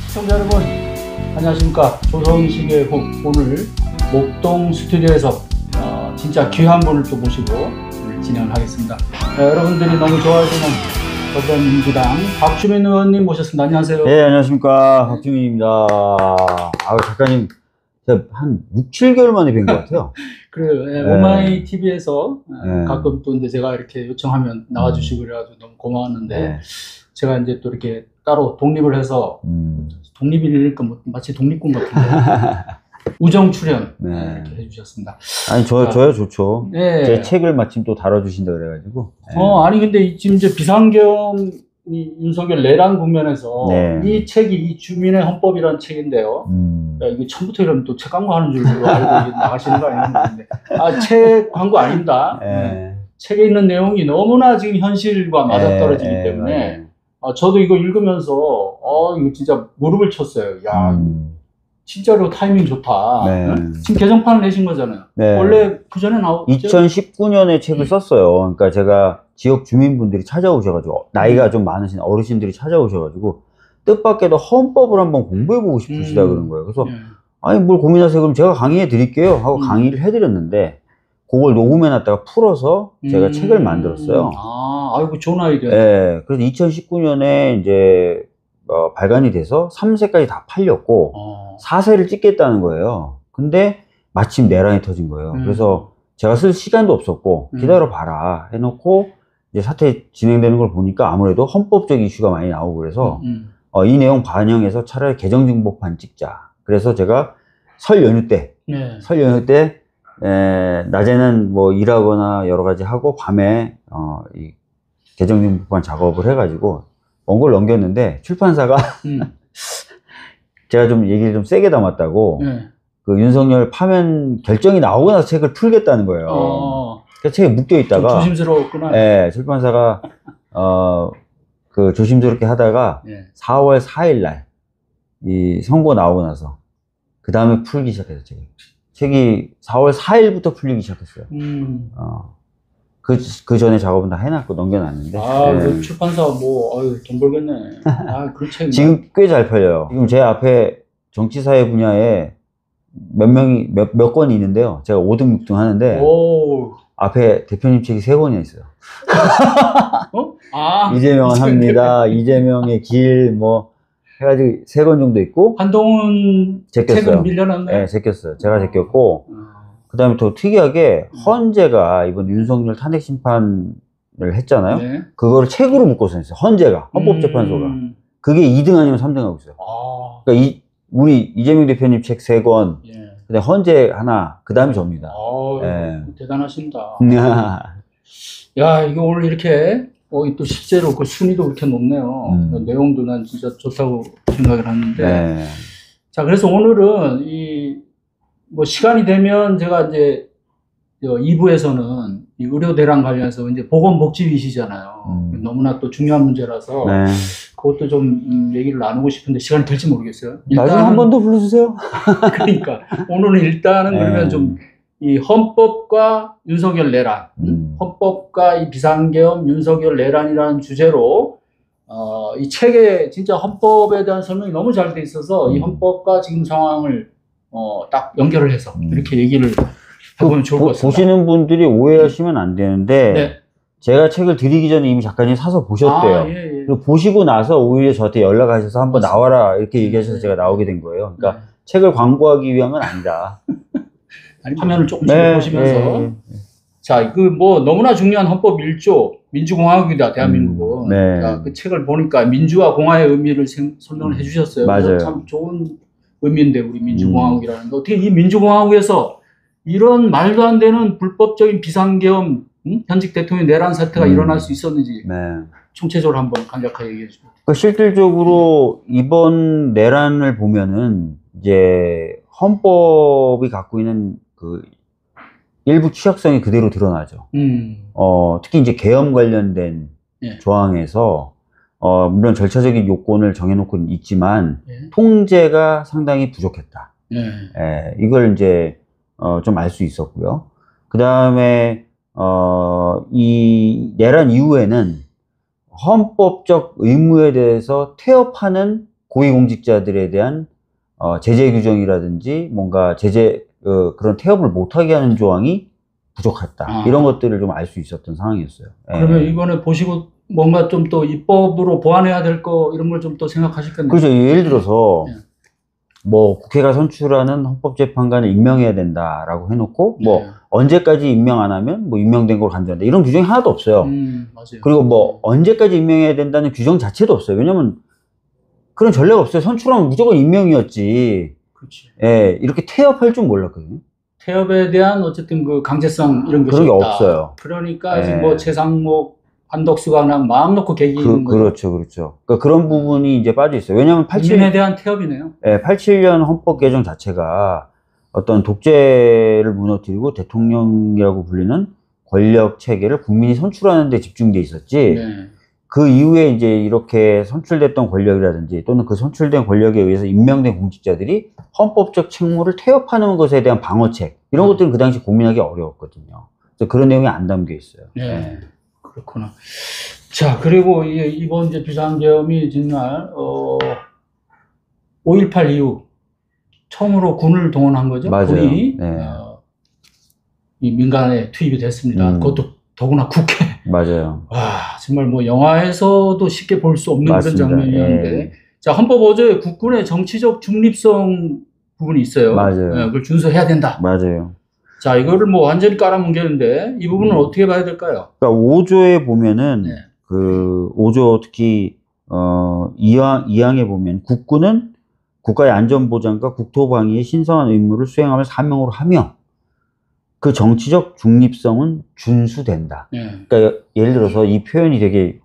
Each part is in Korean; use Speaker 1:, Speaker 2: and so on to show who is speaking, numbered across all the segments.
Speaker 1: 시청자 여러분, 안녕하십니까. 조성식의 훅, 오늘 목동 스튜디오에서 진짜 귀한 분을 또 모시고 오늘 진행을 하겠습니다. 여러분들이 너무 좋아하시는 더불어민주당 박주민 의원님 모셨습니다. 안녕하세요.
Speaker 2: 네, 안녕하십니까. 박주민입니다. 작가님, 제가 한 6, 7개월 만에 뵌 것 같아요.
Speaker 1: 그래요. 네, 오마이 TV에서 가끔 또 이제 제가 이렇게 요청하면 나와주시고 그래가지고 너무 고마웠는데, 제가 이제 또 이렇게 따로 독립을 해서, 독립이니까 뭐 마치 독립군 같은데, 우정 출연 이렇게 해주셨습니다.
Speaker 2: 아니, 저야 좋죠.
Speaker 1: 네.
Speaker 2: 제 책을 마침 또 다뤄주신다 그래가지고.
Speaker 1: 아니, 근데 지금 이제 비상계엄 윤석열 내란 국면에서 이 책이 이 주민의 헌법이라는 책인데요. 야, 이거 처음부터 이러면 또 책 광고 하는 줄 알고 나가시는 거 아닌데. 책 광고 아닙니다. 책에 있는 내용이 너무나 지금 현실과 맞아떨어지기 때문에 저도 이거 읽으면서 이거 진짜 무릎을 쳤어요. 야, 진짜로 타이밍 좋다. 지금 개정판을 내신 거잖아요. 원래 그 전에
Speaker 2: 2019년에 책을 썼어요. 그러니까 제가 지역 주민분들이 찾아오셔가지고, 나이가 좀 많으신 어르신들이 찾아오셔가지고, 뜻밖에도 헌법을 한번 공부해보고 싶으시다 그런 거예요. 그래서, 아니, 뭘 고민하세요? 그럼 제가 강의해 드릴게요. 하고 강의를 해드렸는데, 그걸 녹음해놨다가 풀어서 제가 책을 만들었어요.
Speaker 1: 아이고, 좋은 아이디어.
Speaker 2: 네. 그래서 2019년에 이제, 발간이 돼서 3세까지 다 팔렸고, 4세를 찍겠다는 거예요. 근데 마침 내란이 터진 거예요. 그래서 제가 쓸 시간도 없었고, 기다려봐라 해놓고, 이제 사태 진행되는 걸 보니까 아무래도 헌법적 이슈가 많이 나오고 그래서, 이 내용 반영해서 차라리 개정정보판 찍자. 그래서 제가 설 연휴 때, 낮에는 뭐 일하거나 여러 가지 하고, 밤에, 이 개정정보판 작업을 해가지고, 온 걸 넘겼는데, 출판사가, 제가 좀 얘기를 좀 세게 담았다고, 그 윤석열 파면 결정이 나오고 나서 책을 풀겠다는 거예요. 그 책에 묶여 있다가,
Speaker 1: 조심스러웠구나.
Speaker 2: 네, 출판사가, 조심스럽게 하다가, 4월 4일 날, 이 선고 나오고 나서, 그 다음에 풀기 시작했어요, 책이 4월 4일부터 풀리기 시작했어요. 그 전에 작업은 다 해놨고 넘겨놨는데.
Speaker 1: 그 출판사 돈 벌겠네. 그런 책.
Speaker 2: 지금 꽤 잘 팔려요. 지금 제 앞에 정치사회 분야에 몇 권이 있는데요. 제가 5등, 6등 하는데. 앞에 대표님 책이 3권이나 있어요. 이재명은 합니다. 이재명의 길, 해가지고 3권 정도 있고.
Speaker 1: 한동훈 책은 밀려났네.
Speaker 2: 네, 제꼈어요. 제가 제꼈고. 그 다음에 더 특이하게 헌재가 이번 윤석열 탄핵 심판을 했잖아요. 그거를 책으로 묶어서 했어요. 헌재가, 헌법재판소가. 그게 2등 아니면 3등 하고 있어요. 그러니까 우리 이재명 대표님 책 3권, 근데 헌재 하나, 그 다음에 접니다.
Speaker 1: 대단하십니다. 야, 이거 오늘 이렇게, 또 실제로 그 순위도 그렇게 높네요. 내용도 난 진짜 좋다고 생각을 하는데. 자, 그래서 오늘은 시간이 되면 제가 이제 2부에서는 이 의료 대란 관련해서 이제 보건복지위시잖아요. 너무나 또 중요한 문제라서 그것도 좀 얘기를 나누고 싶은데 시간이 될지 모르겠어요.
Speaker 2: 나중에 한 번 더 불러주세요.
Speaker 1: 그러니까 오늘은 일단은 그러면 좀 이 헌법과 윤석열 내란, 헌법과 이 비상계엄 윤석열 내란이라는 주제로 이 책에 진짜 헌법에 대한 설명이 너무 잘 돼 있어서 이 헌법과 지금 상황을 딱 연결을 해서 이렇게 얘기를 해보면 좋을 것 같습니다.
Speaker 2: 보시는 분들이 오해하시면 안 되는데 제가 책을 드리기 전에 이미 작가님 사서 보셨대요. 그리고 보시고 나서 오히려 저한테 연락하셔서 한번 나와라 이렇게 얘기하셔서 제가 나오게 된 거예요. 그러니까 책을 광고하기 위한 건 아니다.
Speaker 1: 화면을 조금씩 보시면서 자, 너무나 중요한 헌법 1조 민주공화국이다, 대한민국은. 자, 그 책을 보니까 민주와 공화의 의미를 설명을 해주셨어요.
Speaker 2: 맞아요.
Speaker 1: 참 좋은 의미인데, 우리 민주공화국이라는 거. 어떻게 이 민주공화국에서 이런 말도 안 되는 불법적인 비상계엄, 현직 대통령 내란 사태가 일어날 수 있었는지 총체적으로 한번 간략하게 얘기해 주세요.
Speaker 2: 그러니까 실질적으로 이번 내란을 보면은 이제 헌법이 갖고 있는 그 일부 취약성이 그대로 드러나죠. 특히 이제 계엄 관련된 조항에서 물론 절차적인 요건을 정해놓고 있지만 통제가 상당히 부족했다. 이걸 이제 좀 알 수 있었고요. 그 다음에 이 내란 이후에는 헌법적 의무에 대해서 태업하는 고위공직자들에 대한 제재 규정이라든지 뭔가 그런 태업을 못하게 하는 조항이 부족했다. 이런 것들을 좀 알 수 있었던 상황이었어요.
Speaker 1: 그러면 이번에 보시고 뭔가 좀 또 입법으로 보완해야 될 거 이런 걸 좀 또 생각하셨겠네요.
Speaker 2: 그렇죠. 예를 들어서 뭐 국회가 선출하는 헌법재판관을 임명해야 된다라고 해놓고 뭐 언제까지 임명 안 하면 뭐 임명된 걸 간주한다. 이런 규정이 하나도 없어요.
Speaker 1: 맞아요.
Speaker 2: 그리고 뭐 언제까지 임명해야 된다는 규정 자체도 없어요. 왜냐면 그런 전례가 없어요. 선출하면 무조건 임명이었지.
Speaker 1: 그렇지.
Speaker 2: 예, 이렇게 태업할 줄 몰랐거든요.
Speaker 1: 태업에 대한 어쨌든 그 강제성 이런 것이
Speaker 2: 그런 게
Speaker 1: 없다.
Speaker 2: 없어요.
Speaker 1: 그러니까 지금 뭐 최상목, 한덕수가 그냥 마음 놓고 개기는 거죠.
Speaker 2: 그렇죠, 그렇죠. 그러니까 그런 부분이 이제 빠져 있어요. 왜냐하면
Speaker 1: 국민에 대한 태업이네요.
Speaker 2: 87년 헌법 개정 자체가 어떤 독재를 무너뜨리고 대통령이라고 불리는 권력 체계를 국민이 선출하는 데 집중돼 있었지. 그 이후에 이제 이렇게 선출됐던 권력이라든지 또는 그 선출된 권력에 의해서 임명된 공직자들이 헌법적 책무를 태업하는 것에 대한 방어책 이런 것들은 그 당시 고민하기 어려웠거든요. 그래서 그런 내용이 안 담겨 있어요.
Speaker 1: 네. 그렇구나. 자, 그리고 이번 이제 비상계엄이 정말 5.18 이후 처음으로 군을 동원한 거죠.
Speaker 2: 맞아요.
Speaker 1: 군이 이 민간에 투입이 됐습니다. 그것도 더구나 국회.
Speaker 2: 맞아요.
Speaker 1: 와, 정말 뭐 영화에서도 쉽게 볼 수 없는
Speaker 2: 맞습니다.
Speaker 1: 그런 장면이었는데. 자, 헌법 5조에 국군의 정치적 중립성 부분이 있어요.
Speaker 2: 맞아요.
Speaker 1: 그걸 준수해야 된다.
Speaker 2: 맞아요.
Speaker 1: 자, 이거를 뭐 완전히 깔아뭉개는데 이 부분은 어떻게 봐야 될까요?
Speaker 2: 그러니까 5조에 보면은 그 5조 특히 2항에 보면 국군은 국가의 안전보장과 국토방위의 신성한 의무를 수행하며 사명으로 하며 그 정치적 중립성은 준수된다. 그러니까 예를 들어서 이 표현이 되게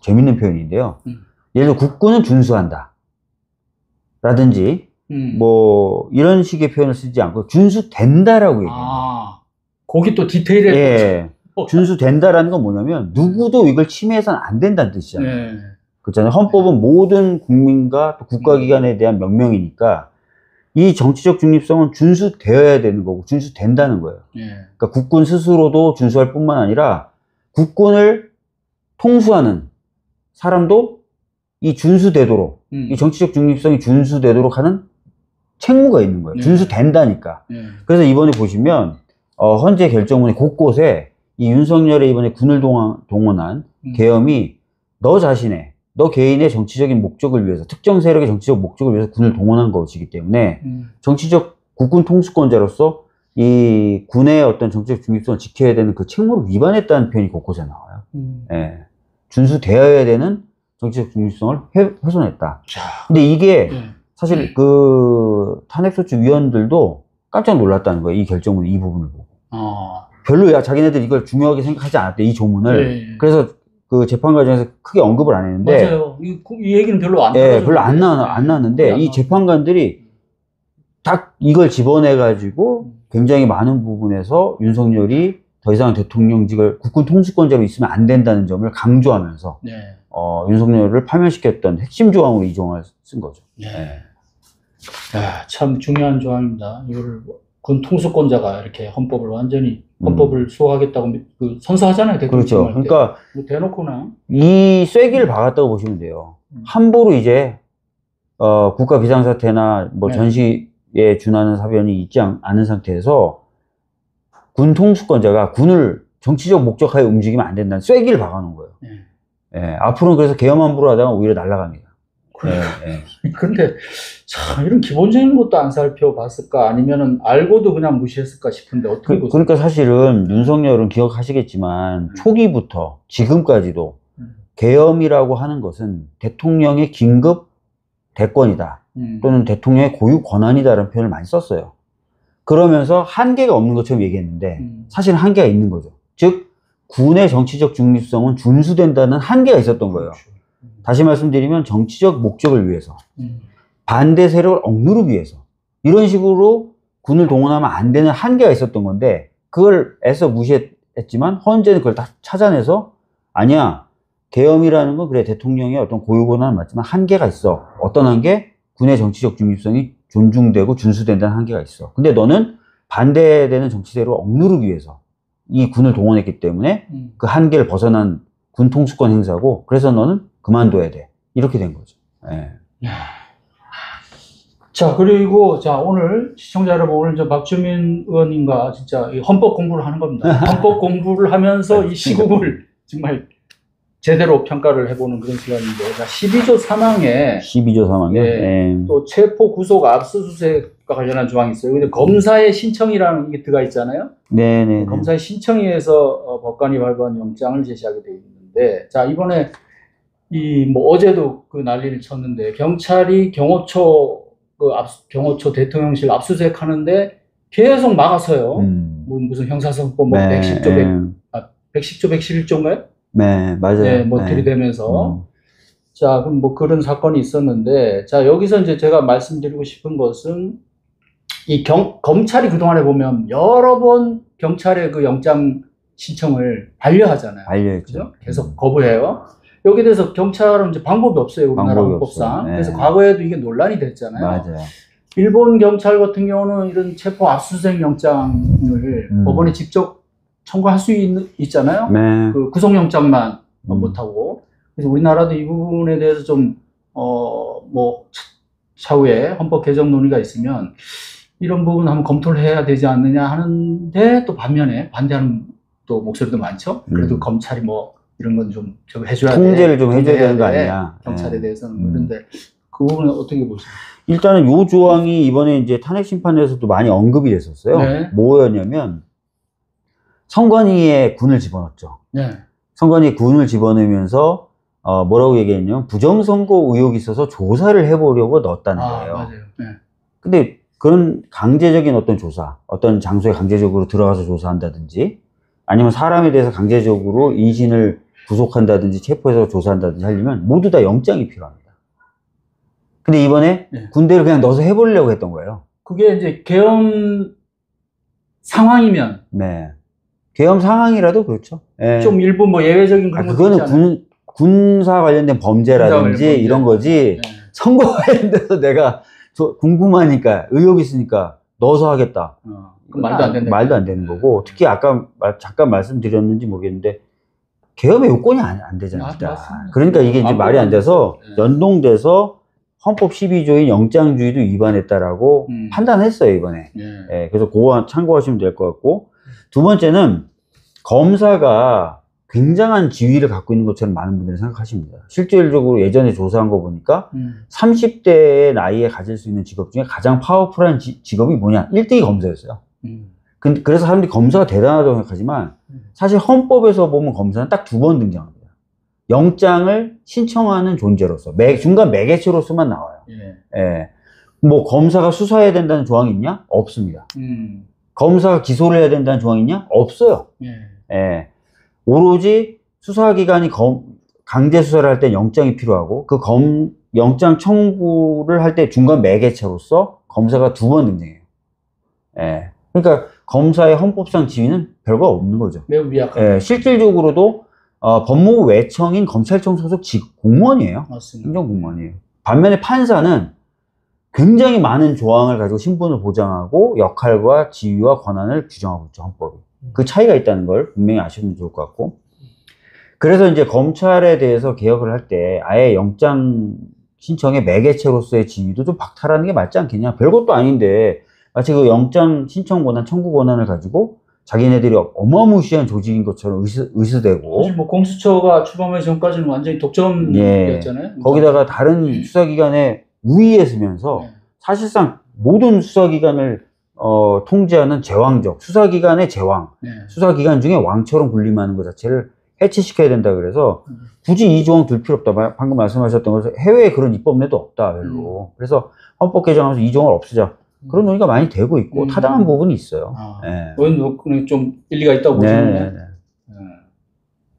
Speaker 2: 재밌는 표현인데요. 예를 들어 국군은 준수한다. 라든지 뭐 이런 식의 표현을 쓰지 않고 준수된다라고 얘기해요.
Speaker 1: 거기 또 디테일에
Speaker 2: 준수된다라는 건 뭐냐면 누구도 이걸 침해해서는 안 된다는 뜻이잖아요. 그렇잖아요. 헌법은 모든 국민과 또 국가기관에 대한 명령이니까 이 정치적 중립성은 준수되어야 되는 거고 준수된다는 거예요. 그러니까 국군 스스로도 준수할 뿐만 아니라 국군을 통수하는 사람도 이 준수되도록 이 정치적 중립성이 준수되도록 하는 책무가 있는 거예요. 준수된다니까. 그래서 이번에 보시면 헌재 결정문에 곳곳에 이 윤석열의 이번에 군을 동원한 계엄이 너 개인의 정치적인 목적을 위해서 특정 세력의 정치적 목적을 위해서 군을 동원한 것이기 때문에 정치적 국군 통수권자로서 이 군의 어떤 정치적 중립성을 지켜야 되는 그 책무를 위반했다는 표현이 곳곳에 나와요. 준수되어야 되는 정치적 중립성을 훼손했다. 근데 이게 사실 그 탄핵소추 위원들도 깜짝 놀랐다는 거예요. 이 결정문 이 부분을 보고. 별로 자기네들 이걸 중요하게 생각하지 않았대, 이 조문을. 그래서 그 재판 과정에서 크게 언급을 안 했는데.
Speaker 1: 맞아요. 이 얘기는 별로 안
Speaker 2: 별로 안 나왔는데 이 재판관들이 딱 이걸 집어내가지고 굉장히 많은 부분에서 윤석열이 더 이상 대통령직을 국군 통수권자로 있으면 안 된다는 점을 강조하면서 윤석열을 파면시켰던 핵심 조항으로 이 조항을 쓴 거죠.
Speaker 1: 참 중요한 조항입니다. 이거를 군 통수권자가 이렇게 헌법을 수호하겠다고 선서하잖아요.
Speaker 2: 그렇죠. 그러니까
Speaker 1: 뭐 대놓고나
Speaker 2: 이 쐐기를 박았다고 보시면 돼요. 함부로 이제 국가 비상사태나 뭐 전시에 준하는 사변이 있지 않은 상태에서 군 통수권자가 군을 정치적 목적하에 움직이면 안 된다는 쐐기를 박아놓은 거예요. 앞으로는 그래서 계엄 함부로 하다가 오히려 날아갑니다.
Speaker 1: 근데 참 이런 기본적인 것도 안 살펴봤을까 아니면은 알고도 그냥 무시했을까 싶은데 어떻게 보세요?
Speaker 2: 그러니까 사실은 윤석열은 기억하시겠지만 초기부터 지금까지도 계엄이라고 하는 것은 대통령의 긴급 대권이다 또는 대통령의 고유 권한이다라는 표현을 많이 썼어요. 그러면서 한계가 없는 것처럼 얘기했는데 사실은 한계가 있는 거죠. 즉 군의 정치적 중립성은 준수된다는 한계가 있었던 거예요. 다시 말씀드리면 정치적 목적을 위해서 반대 세력을 억누르기 위해서 이런 식으로 군을 동원하면 안 되는 한계가 있었던 건데 그걸 애써 무시했지만 헌재는 그걸 다 찾아내서 아니야 계엄이라는 건 그래 대통령의 어떤 고유 권한은 맞지만 한계가 있어. 어떤 한계? 군의 정치적 중립성이 존중되고 준수된다는 한계가 있어. 근데 너는 반대되는 정치 세력을 억누르기 위해서 이 군을 동원했기 때문에 그 한계를 벗어난 군 통수권 행사고, 그래서 너는 그만둬야 돼. 이렇게 된 거죠. 예.
Speaker 1: 자, 그리고, 자, 오늘 시청자 여러분, 오늘 저 박주민 의원님과 진짜 이 헌법 공부를 하는 겁니다. 헌법 공부를 하면서 이 시국을 정말 제대로 평가를 해보는 그런 시간인데, 자, 12조 3항에
Speaker 2: 12조 3항에
Speaker 1: 예, 또 체포, 구속, 압수수색과 관련한 조항이 있어요. 근데 검사의 신청이라는 게 들어가 있잖아요.
Speaker 2: 네네.
Speaker 1: 검사의 신청에 의해서 법관이 발부한 영장을 제시하게 돼 있는데, 자, 이번에 뭐 어제도 그 난리를 쳤는데, 경찰이 경호처 대통령실 압수수색 하는데 계속 막아서요. 뭐 무슨 형사성법 뭐
Speaker 2: 네,
Speaker 1: 110조 111조인가요?
Speaker 2: 네, 맞아요.
Speaker 1: 네, 뭐 들이대면서. 자, 그럼 뭐 그런 사건이 있었는데, 자, 여기서 이제 제가 말씀드리고 싶은 것은 검찰이 그동안에 보면 여러 번 경찰의 그 영장 신청을 반려하잖아요.
Speaker 2: 반려했죠.
Speaker 1: 계속 거부해요. 여기에 대해서 경찰은 이제 방법이 없어요. 우리나라 헌법상.
Speaker 2: 네.
Speaker 1: 그래서 과거에도 이게 논란이 됐잖아요.
Speaker 2: 맞아요.
Speaker 1: 일본 경찰 같은 경우는 이런 체포 압수수색 영장을 법원에 직접 청구할 수 있잖아요.
Speaker 2: 네.
Speaker 1: 그 구속영장만 못하고. 그래서 우리나라도 이 부분에 대해서 좀, 뭐, 차후에 헌법 개정 논의가 있으면 이런 부분 한번 검토를 해야 되지 않느냐 하는데 또 반면에 반대하는 또 목소리도 많죠. 그래도 검찰이 뭐 이런 건 좀 해줘야 돼.
Speaker 2: 통제를 좀 해줘야 되는 거 아니냐.
Speaker 1: 경찰에 대해서는. 그런데 그 부분은 어떻게 보세요?
Speaker 2: 일단은 요 조항이 이번에 이제 탄핵 심판에서도 많이 언급이 됐었어요.
Speaker 1: 네.
Speaker 2: 뭐였냐면, 선관위에 군을 집어넣었죠.
Speaker 1: 네.
Speaker 2: 선관위에 군을 집어넣으면서, 뭐라고 얘기했냐면, 부정선거 의혹이 있어서 조사를 해보려고 넣었다는 거예요.
Speaker 1: 맞아요. 네.
Speaker 2: 근데 그런 강제적인 어떤 조사, 어떤 장소에 강제적으로 들어가서 조사한다든지, 아니면 사람에 대해서 강제적으로 인신을 구속한다든지, 체포해서 조사한다든지 하려면 모두 다 영장이 필요합니다. 근데 이번에
Speaker 1: 네.
Speaker 2: 군대를 그냥 넣어서 해보려고 했던 거예요.
Speaker 1: 그게 이제 계엄 상황이면.
Speaker 2: 네. 계엄 상황이라도 그렇죠. 네.
Speaker 1: 좀 일부 뭐 예외적인 그런 것도
Speaker 2: 그거는
Speaker 1: 있잖아요.
Speaker 2: 군사 관련된 범죄라든지
Speaker 1: 군사
Speaker 2: 이런 거지.
Speaker 1: 네.
Speaker 2: 선거 관련돼서 내가 궁금하니까, 의혹이 있으니까 넣어서 하겠다.
Speaker 1: 그건 말도 안 된다.
Speaker 2: 말도 안 되는 거고, 특히 아까 잠깐 말씀드렸는지 모르겠는데, 계엄의 요건이 안 되잖아요. 그러니까 이게 이제 말이 안 돼서 연동돼서 헌법 12조인 영장주의도 위반했다라고 판단했어요, 이번에. 예, 그래서 그거 참고하시면 될 것 같고, 두 번째는 검사가 굉장한 지위를 갖고 있는 것처럼 많은 분들이 생각하십니다. 실질적으로 예전에 조사한 거 보니까 30대의 나이에 가질 수 있는 직업 중에 가장 파워풀한 직업이 뭐냐? 1등이 검사였어요. 그래서 사람들이 검사가 대단하다고 생각하지만 사실 헌법에서 보면 검사는 딱 2번 등장합니다. 영장을 신청하는 존재로서, 중간 매개체로서만 나와요. 예. 뭐 검사가 수사해야 된다는 조항이 있냐? 없습니다. 검사가 기소를 해야 된다는 조항이 있냐? 없어요. 예. 오로지 수사기관이 강제 수사를 할 때 영장이 필요하고, 그 영장 청구를 할 때 중간 매개체로서 검사가 2번 등장해요. 예. 그러니까 검사의 헌법상 지위는 별거 없는 거죠.
Speaker 1: 매우 미약한.
Speaker 2: 예. 실질적으로도 법무부 외청인 검찰청 소속 공무원이에요.
Speaker 1: 맞습니다.
Speaker 2: 행정공무원이에요. 반면에 판사는 굉장히 많은 조항을 가지고 신분을 보장하고 역할과 지위와 권한을 규정하고 있죠, 헌법이. 그 차이가 있다는 걸 분명히 아시면 좋을 것 같고. 그래서 이제 검찰에 대해서 개혁을 할 때 아예 영장 신청의 매개체로서의 지위도 좀 박탈하는 게 맞지 않겠냐. 별것도 아닌데 마치 그 영장 신청 권한, 청구 권한을 가지고 자기네들이 어마무시한 조직인 것처럼 의수되고.
Speaker 1: 사실 뭐 공수처가 출범하기 전까지는 완전히 독점이었잖아요.
Speaker 2: 예. 거기다가 다른 수사기관에 우위에 서면서 사실상 모든 수사기관을 통제하는 제왕적, 수사기관의 제왕, 수사기관 중에 왕처럼 군림하는 것 자체를 해체시켜야 된다 그래서 굳이 이 조항 둘 필요 없다. 방금 말씀하셨던 것은 해외에 그런 입법례도 없다, 별로. 그래서 헌법 개정하면서 이 조항을 없애자. 그런 논의가 많이 되고 있고 타당한 부분이 있어요.
Speaker 1: 그건 좀 일리가 있다고 보시는데.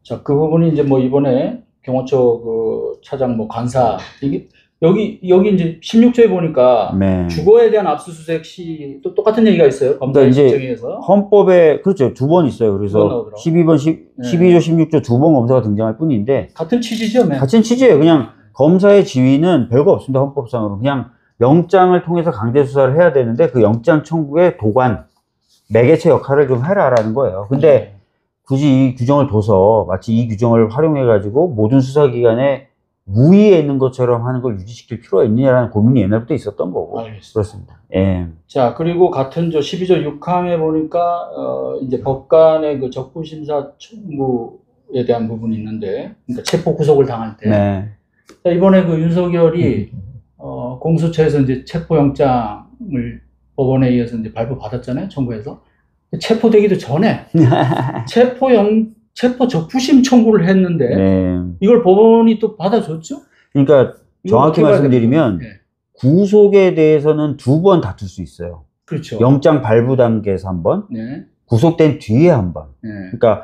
Speaker 1: 자, 그 부분이 이제 뭐 이번에 경호처 그 차장 뭐 간사 이게 여기 이제 16조에 보니까 주거에 대한 압수수색 시 또 똑같은 얘기가 있어요. 검사의 신청에서.
Speaker 2: 헌법에 그렇죠. 2번 있어요. 그래서 12조 16조 2번 검사가 등장할 뿐인데
Speaker 1: 같은 취지죠,
Speaker 2: 같은 취지예요. 그냥 검사의 지위는 별거 없습니다. 헌법상으로 그냥 영장을 통해서 강제 수사를 해야 되는데 그 영장 청구의 도관 매개체 역할을 좀 해라라는 거예요. 근데 굳이 이 규정을 둬서 마치 이 규정을 활용해가지고 모든 수사기관에 무위에 있는 것처럼 하는 걸 유지시킬 필요가 있느냐라는 고민이 옛날부터 있었던 거고.
Speaker 1: 알겠습니다.
Speaker 2: 그렇습니다. 예.
Speaker 1: 자, 그리고 같은 12조 6항에 보니까, 이제 법관의 그 적부심사 청구에 대한 부분이 있는데, 그러니까 체포 구속을 당할 때.
Speaker 2: 네.
Speaker 1: 자, 이번에 그 윤석열이, 공수처에서 이제 체포영장을 법원에 의해서 이제 발부받았잖아요, 정부에서. 체포되기도 전에, 체포 적부심 청구를 했는데,
Speaker 2: 네.
Speaker 1: 이걸 법원이 또 받아줬죠?
Speaker 2: 그러니까 정확히 말씀드리면,
Speaker 1: 네.
Speaker 2: 구속에 대해서는 2번 다툴 수 있어요.
Speaker 1: 그렇죠.
Speaker 2: 영장 발부 단계에서 한 번,
Speaker 1: 네.
Speaker 2: 구속된 뒤에 한 번.
Speaker 1: 네.
Speaker 2: 그러니까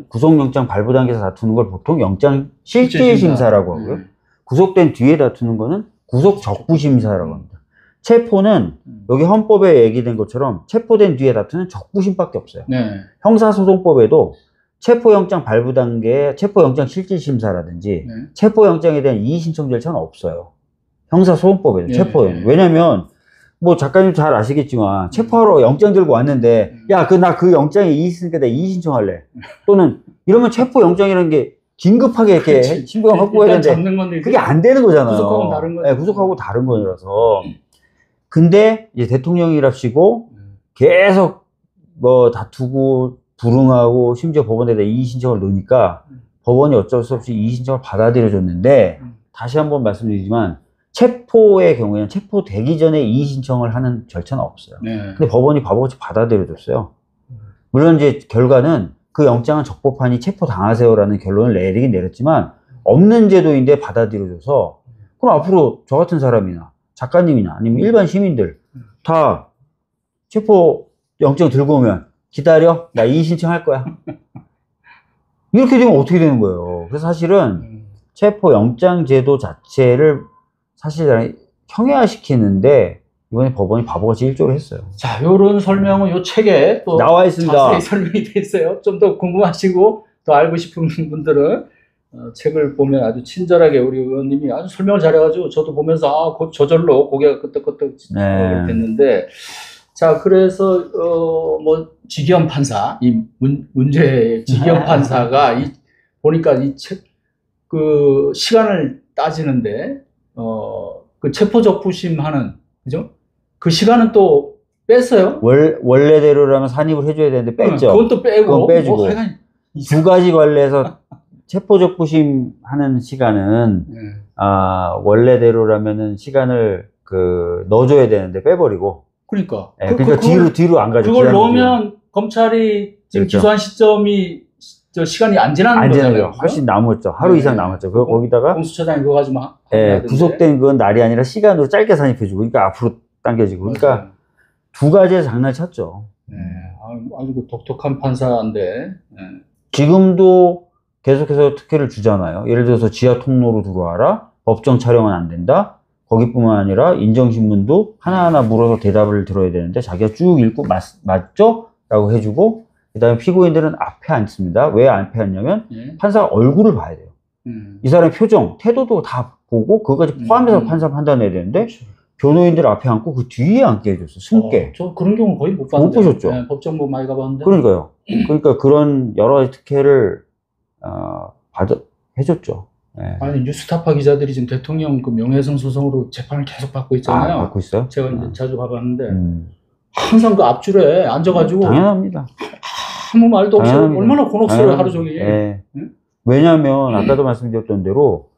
Speaker 2: 구속영장 발부 단계에서 다투는 걸 보통 영장 실질심사라고 하고요. 구속된 뒤에 다투는 거는 구속 적부심사라고 합니다. 체포는 여기 헌법에 얘기된 것처럼 체포된 뒤에 다투는 적부심밖에 없어요.
Speaker 1: 네.
Speaker 2: 형사소송법에도 체포영장 발부 단계에 체포영장 실질심사라든지
Speaker 1: 네.
Speaker 2: 체포영장에 대한 이의신청 절차는 없어요. 형사소송법에도
Speaker 1: 네.
Speaker 2: 체포영. 왜냐면 뭐 작가님 잘 아시겠지만 체포하러 영장 들고 왔는데 야, 나 그 영장에 이의 있으니까 내가 이의 신청할래. 또는 이러면 체포영장이라는 게 긴급하게 이렇게 신고가 확보해야 되는데 그게 안 되는 거잖아요.
Speaker 1: 구속하고 다른 거죠.
Speaker 2: 네, 구속하고 다른 거라서. 근데 이제 대통령이랍시고 계속 뭐 다투고 불응하고 심지어 법원에다 이의 신청을 넣으니까 법원이 어쩔 수 없이 이의 신청을 받아들여줬는데 다시 한번 말씀드리지만 체포의 경우에는 체포되기 전에 이의 신청을 하는 절차는 없어요.
Speaker 1: 네.
Speaker 2: 근데 법원이 바보같이 받아들여줬어요. 물론 이제 결과는 그 영장은 적법하니 체포당하세요라는 결론을 내리긴 내렸지만 없는 제도인데 받아들여줘서 그럼 앞으로 저 같은 사람이나 작가님이나 아니면 일반 시민들 다 체포 영장 들고 오면 기다려, 나 이의 신청할 거야. 이렇게 되면 어떻게 되는 거예요? 그래서 사실은 체포 영장 제도 자체를 사실 형해화시키는데 이번에 법원이 바보같이 일조를 했어요.
Speaker 1: 자, 요런 설명은 요 책에 또
Speaker 2: 나와 있습니다.
Speaker 1: 자세히 설명이 돼 있어요. 좀 더 궁금하시고 더 알고 싶은 분들은 책을 보면 아주 친절하게 우리 의원님이 아주 설명을 잘해가지고 저도 보면서 저절로 고개가 끄덕끄덕 됐는데, 자, 그래서 뭐 지기현 판사, 이 문제의 지기현 판사가 보니까 이 책 그 시간을 따지는데 그 체포적부심 하는, 그죠? 그 시간은 또 뺐어요.
Speaker 2: 원래대로라면 산입을 해줘야 되는데 뺐죠.
Speaker 1: 그건 또 빼고.
Speaker 2: 그건 빼주고. 두 가지 관례에서 체포적부심 하는 시간은, 원래대로라면은 시간을 넣어줘야 되는데 빼버리고.
Speaker 1: 그러니까.
Speaker 2: 그러니까 뒤로 안 가죠.
Speaker 1: 그걸 넣으면 검찰이 지금
Speaker 2: 그렇죠.
Speaker 1: 기소한 시점이 시간이 안 지나는 거잖아요.
Speaker 2: 훨씬 남았죠. 하루 이상 남았죠. 거기다가
Speaker 1: 공수처장이 그거 가지고
Speaker 2: 구속된 건 날이 아니라 시간으로 짧게 산입해주고, 그러니까 앞으로 당겨지고, 그러니까 두 가지에서 장난을 쳤죠.
Speaker 1: 네, 아주 독특한 판사인데. 네.
Speaker 2: 지금도 계속해서 특혜를 주잖아요. 예를 들어서 지하 통로로 들어와라. 법정 촬영은 안 된다. 거기뿐만 아니라 인정신문도 하나하나 물어서 대답을 들어야 되는데 자기가 쭉 읽고 맞죠? 라고 해주고, 그 다음에 피고인들은 앞에 앉습니다. 왜 앞에 앉냐면 판사가 얼굴을 봐야 돼요. 이 사람의 표정, 태도도 다 보고 그거까지 포함해서 판사 판단해야 되는데, 그렇죠. 변호인들 앞에 앉고 그 뒤에 앉게 해줬어. 숨게.
Speaker 1: 저 그런 경우 거의 못 봤는데.
Speaker 2: 못 보셨죠?
Speaker 1: 네, 법정 뭐 많이 가봤는데.
Speaker 2: 그러니까요. 그러니까 그런 여러 가지 특혜를 해줬죠. 네.
Speaker 1: 아니, 뉴스타파 기자들이 지금 대통령 그 명예훼손 소송으로 재판을 계속 받고 있잖아요.
Speaker 2: 받고 있어요?
Speaker 1: 제가 이제 자주 가봤는데 항상 그 앞줄에 앉아가지고
Speaker 2: 당연합니다.
Speaker 1: 아무 말도 없이 얼마나 곤혹스러워요, 하루 종일.
Speaker 2: 네. 응? 왜냐하면 아까도 말씀드렸던 대로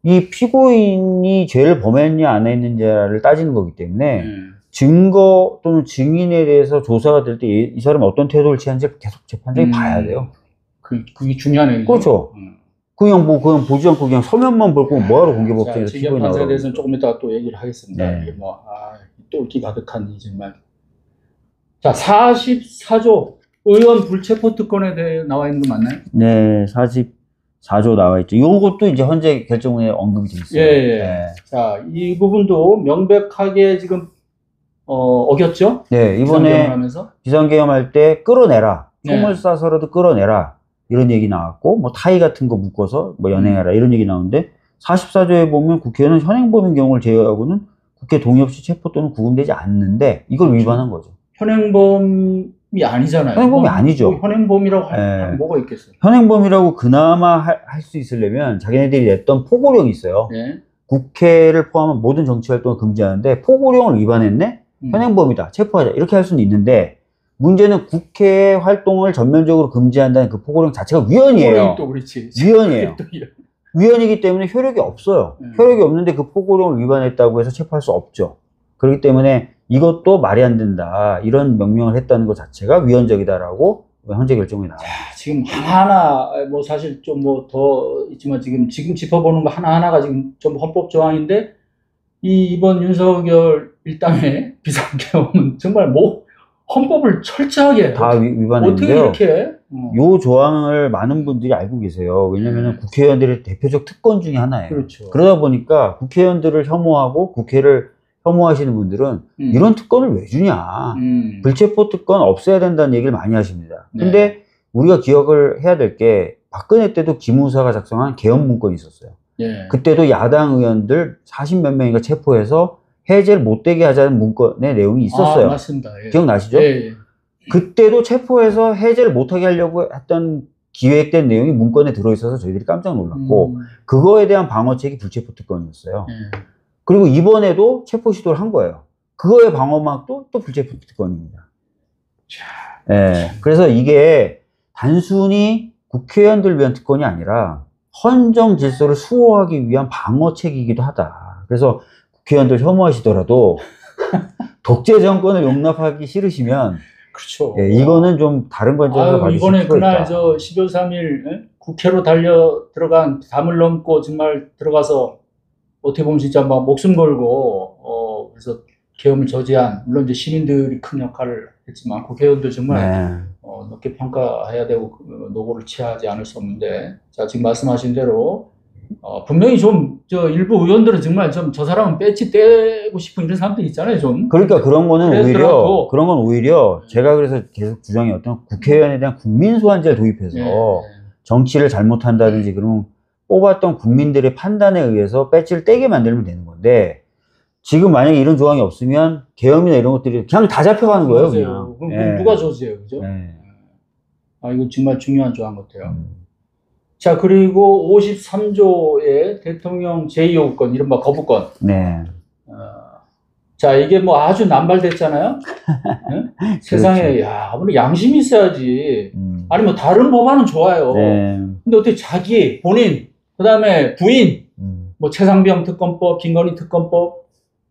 Speaker 2: 이 피고인이 죄를 범했냐 안 했느냐를 따지는 거기 때문에 증거 또는 증인에 대해서 조사가 될 때 이 사람이 어떤 태도를 취한지 계속 재판장이 봐야 돼요.
Speaker 1: 그게 중요하네요.
Speaker 2: 그렇죠. 그냥 보지 않고 그냥 서면만 보고 뭐하러 공개법정에서
Speaker 1: 지기현 판사에 대해서는 조금 이따가 또 얘기를 하겠습니다.
Speaker 2: 네.
Speaker 1: 똘끼 가득한 이 정말. 자, 44조 의원 불체포 특권에 대해 나와 있는 거 맞나요?
Speaker 2: 네, 44조 나와 있죠. 이것도 이제 헌재 결정문에 언급이 돼 있어요.
Speaker 1: 예. 네. 자, 이 부분도 명백하게 지금 어겼죠?
Speaker 2: 네, 이번에 비상계엄할 때 끌어내라. 총을 쏴서라도 끌어내라. 이런 얘기 나왔고, 뭐 타이 같은 거 묶어서 뭐 연행해라. 이런 얘기 나오는데 44조에 보면 국회는 현행범인 경우를 제외하고는 국회 동의 없이 체포 또는 구금되지 않는데 이걸 위반한 거죠.
Speaker 1: 현행범이 아니잖아요.
Speaker 2: 현행범이 아니죠.
Speaker 1: 뭐 현행범이라고 할 뭐가 있겠어요?
Speaker 2: 현행범이라고 그나마 할 수 있으려면 자기네들이 냈던 포고령이 있어요.
Speaker 1: 네.
Speaker 2: 국회를 포함한 모든 정치활동을 금지하는데 포고령을 위반했네? 현행범이다. 체포하자. 이렇게 할 수는 있는데 문제는 국회 활동을 전면적으로 금지한다는 그 포고령 자체가 위헌이에요.
Speaker 1: 또 그렇지.
Speaker 2: 위헌이에요. 위헌이기 때문에 효력이 없어요. 효력이 없는데 그 포고령을 위반했다고 해서 체포할 수 없죠. 그렇기 때문에 이것도 말이 안 된다. 이런 명령을 했다는 것 자체가 위헌적이다라고 헌재 결정이 나옵니다.
Speaker 1: 지금 하나하나 뭐 사실 좀 뭐 더 있지만 지금 짚어보는 거 하나하나가 지금 좀 헌법 조항인데 이번 윤석열 일당의 비상계엄은 정말 뭐 헌법을 철저하게
Speaker 2: 다 위반했는데요.
Speaker 1: 어떻게 이렇게
Speaker 2: 요 조항을 많은 분들이 알고 계세요. 왜냐하면 국회의원들의 대표적 특권 중에 하나예요.
Speaker 1: 그렇죠.
Speaker 2: 그러다 보니까 국회의원들을 혐오하고 국회를 혐오하시는 분들은 이런 특권을 왜 주냐. 불체포 특권 없애야 된다는 얘기를 많이 하십니다. 근데 우리가 기억을 해야 될 게 박근혜 때도 기무사가 작성한 계엄 문건이 있었어요. 그때도 야당 의원들 40몇 명인가 체포해서 해제를 못되게 하자는 문건의 내용이 있었어요.
Speaker 1: 맞습니다.
Speaker 2: 기억나시죠? 그때도 체포해서 해제를 못하게 하려고 했던 기획된 내용이 문건에 들어있어서 저희들이 깜짝 놀랐고 그거에 대한 방어책이 불체포 특권이었어요. 그리고 이번에도 체포 시도를 한 거예요. 그거의 방어막도 또 불체포 특권입니다. 그래서 이게 단순히 국회의원들 위한 특권이 아니라 헌정 질서를 수호하기 위한 방어책이기도 하다. 그래서 국회의원들 혐오하시더라도 독재 정권을 용납하기 싫으시면
Speaker 1: 그렇죠.
Speaker 2: 이거는 좀 다른 관점에서 봐주실 필요가
Speaker 1: 이번에 그날
Speaker 2: 있다.
Speaker 1: 12월 3일 국회로 달려 들어간 담을 넘고 정말 들어가서 어떻게 보면 진짜 막 목숨 걸고 그래서 계엄을 저지한 물론 이제 시민들이 큰 역할을 했지만 국회의원들 정말 높게 평가해야 되고 노고를 취하지 않을 수 없는데 자 지금 말씀하신 대로 분명히 좀 일부 의원들은 정말 좀 저 사람은 배지 떼고 싶은 이런 사람들이 있잖아요 좀.
Speaker 2: 그러니까 그런 건 오히려 제가 그래서 계속 주장해왔던 국회의원에 대한 국민 소환제를 도입해서 정치를 잘못한다든지 그러면 뽑았던 국민들의 판단에 의해서 배지를 떼게 만들면 되는 건데 지금 만약에 이런 조항이 없으면 계엄이나 이런 것들이 그냥 다 잡혀가는 거예요. 그냥.
Speaker 1: 그럼 누가 저지해요, 그죠? 이거 정말 중요한 조항 같아요. 자, 그리고 53조의 대통령 제2요구권, 이른바 거부권. 자, 이게 뭐 아주 남발됐잖아요? 세상에, 아무리 양심이 있어야지. 아니, 뭐 다른 법안은 좋아요. 근데 어떻게 자기, 본인, 그 다음에 부인, 뭐 최상병 특검법, 김건희 특검법,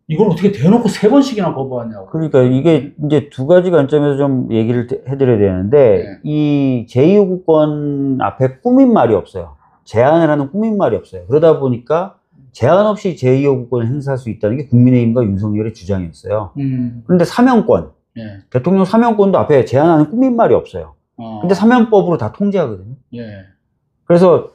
Speaker 1: 이걸 어떻게 대놓고 3번씩이나 거부하냐고.
Speaker 2: 그러니까 이게 이제 두 가지 관점에서 좀 얘기를 해드려야 되는데, 이 제2요구권 앞에 꾸민 말이 없어요. 제한을 하는 꾸민 말이 없어요. 그러다 보니까 제한 없이 제2요구권을 행사할 수 있다는 게 국민의힘과 윤석열의 주장이었어요. 그런데 사면권, 대통령 사면권도 앞에 제한하는 꾸민 말이 없어요. 근데 사면법으로 다 통제하거든요. 그래서,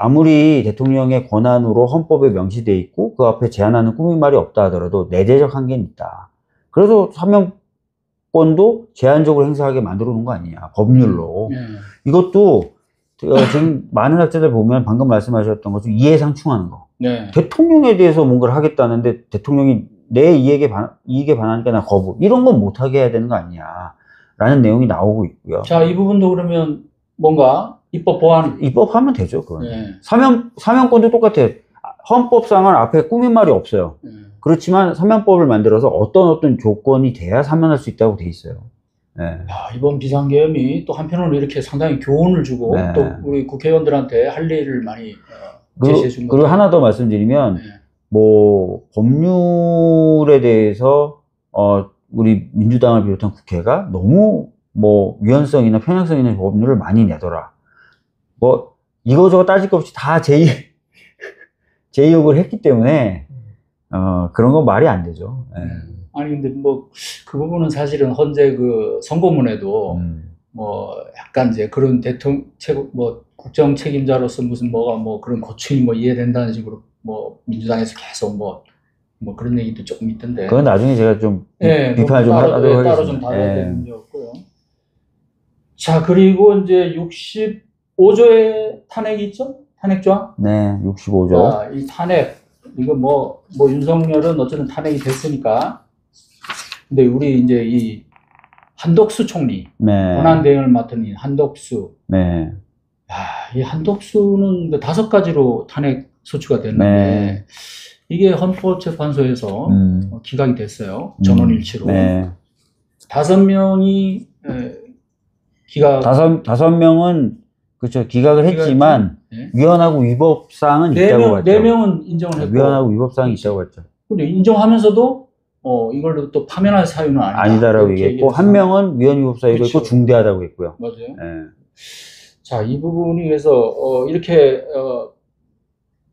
Speaker 2: 아무리 대통령의 권한으로 헌법에 명시되어 있고 그 앞에 제한하는 꾸민 말이 없다 하더라도 내재적 한계는 있다. 그래서 사면권도 제한적으로 행사하게 만들어 놓은 거 아니냐. 법률로. 이것도 지금 많은 학자들 보면 방금 말씀하셨던 것처럼 이해상충하는 거. 대통령에 대해서 뭔가를 하겠다는데 대통령이 내 이익에 반하니까 나 거부. 이런 건 못하게 해야 되는 거 아니냐. 라는 내용이 나오고 있고요.
Speaker 1: 자, 이 부분도 그러면 뭔가 입법 보완.
Speaker 2: 입법하면 되죠, 그건. 사면권도 똑같아요. 헌법상은 앞에 꾸민 말이 없어요. 그렇지만 사면법을 만들어서 어떤 조건이 돼야 사면할 수 있다고 돼 있어요.
Speaker 1: 이번 비상계엄이 또 한편으로 이렇게 상당히 교훈을 주고 또 우리 국회의원들한테 할 일을 많이 제시해 준 거죠.
Speaker 2: 그리고 하나 더 말씀드리면 뭐 법률에 대해서 우리 민주당을 비롯한 국회가 너무 뭐 위헌성이나 편향성 있는 법률을 많이 내더라. 뭐 이거저거 따질 것 없이 다 제의혹을 했기 때문에 그런 건 말이 안 되죠.
Speaker 1: 아니 근데 뭐 그 부분은 사실은 헌재 그 선고문에도 뭐 약간 이제 그런 뭐 국정 책임자로서 무슨 뭐가 뭐 그런 고충이 뭐 이해된다는 식으로 뭐 민주당에서 계속 뭐 그런 얘기도 조금 있던데.
Speaker 2: 그건 나중에 제가 좀 비판을 좀 하도록 하겠습니다.
Speaker 1: 따로 좀 다뤄야 되는 문제였고요. 자, 그리고 이제 65조의 탄핵이 있죠? 탄핵 조항?
Speaker 2: 네, 65조.
Speaker 1: 자, 이 탄핵, 이거 뭐 윤석열은 어쨌든 탄핵이 됐으니까. 근데 우리 이제 이 한덕수 총리,
Speaker 2: 네.
Speaker 1: 권한 대행을 맡은 이 한덕수.
Speaker 2: 네.
Speaker 1: 이 한덕수는 5가지로 탄핵 소추가 됐는데
Speaker 2: 네.
Speaker 1: 이게 헌법재판소에서 기각이 됐어요. 전원일치로.
Speaker 2: 네.
Speaker 1: 5명이 기각.
Speaker 2: 5명은 그렇죠. 기각을 했지만
Speaker 1: 네.
Speaker 2: 위헌하고 위법사항은 있다고 봤죠.
Speaker 1: 4명은 인정을 했고.
Speaker 2: 위헌하고 위법사항이 있다고 봤죠.
Speaker 1: 근데 인정하면서도 이걸로 또 파면할 사유는
Speaker 2: 아니다라고 얘기했고, 한 명은 위헌 위법사유가
Speaker 1: 그렇죠.
Speaker 2: 있고 중대하다고 했고요.
Speaker 1: 맞아요.
Speaker 2: 네.
Speaker 1: 자, 이 부분이 그래서 이렇게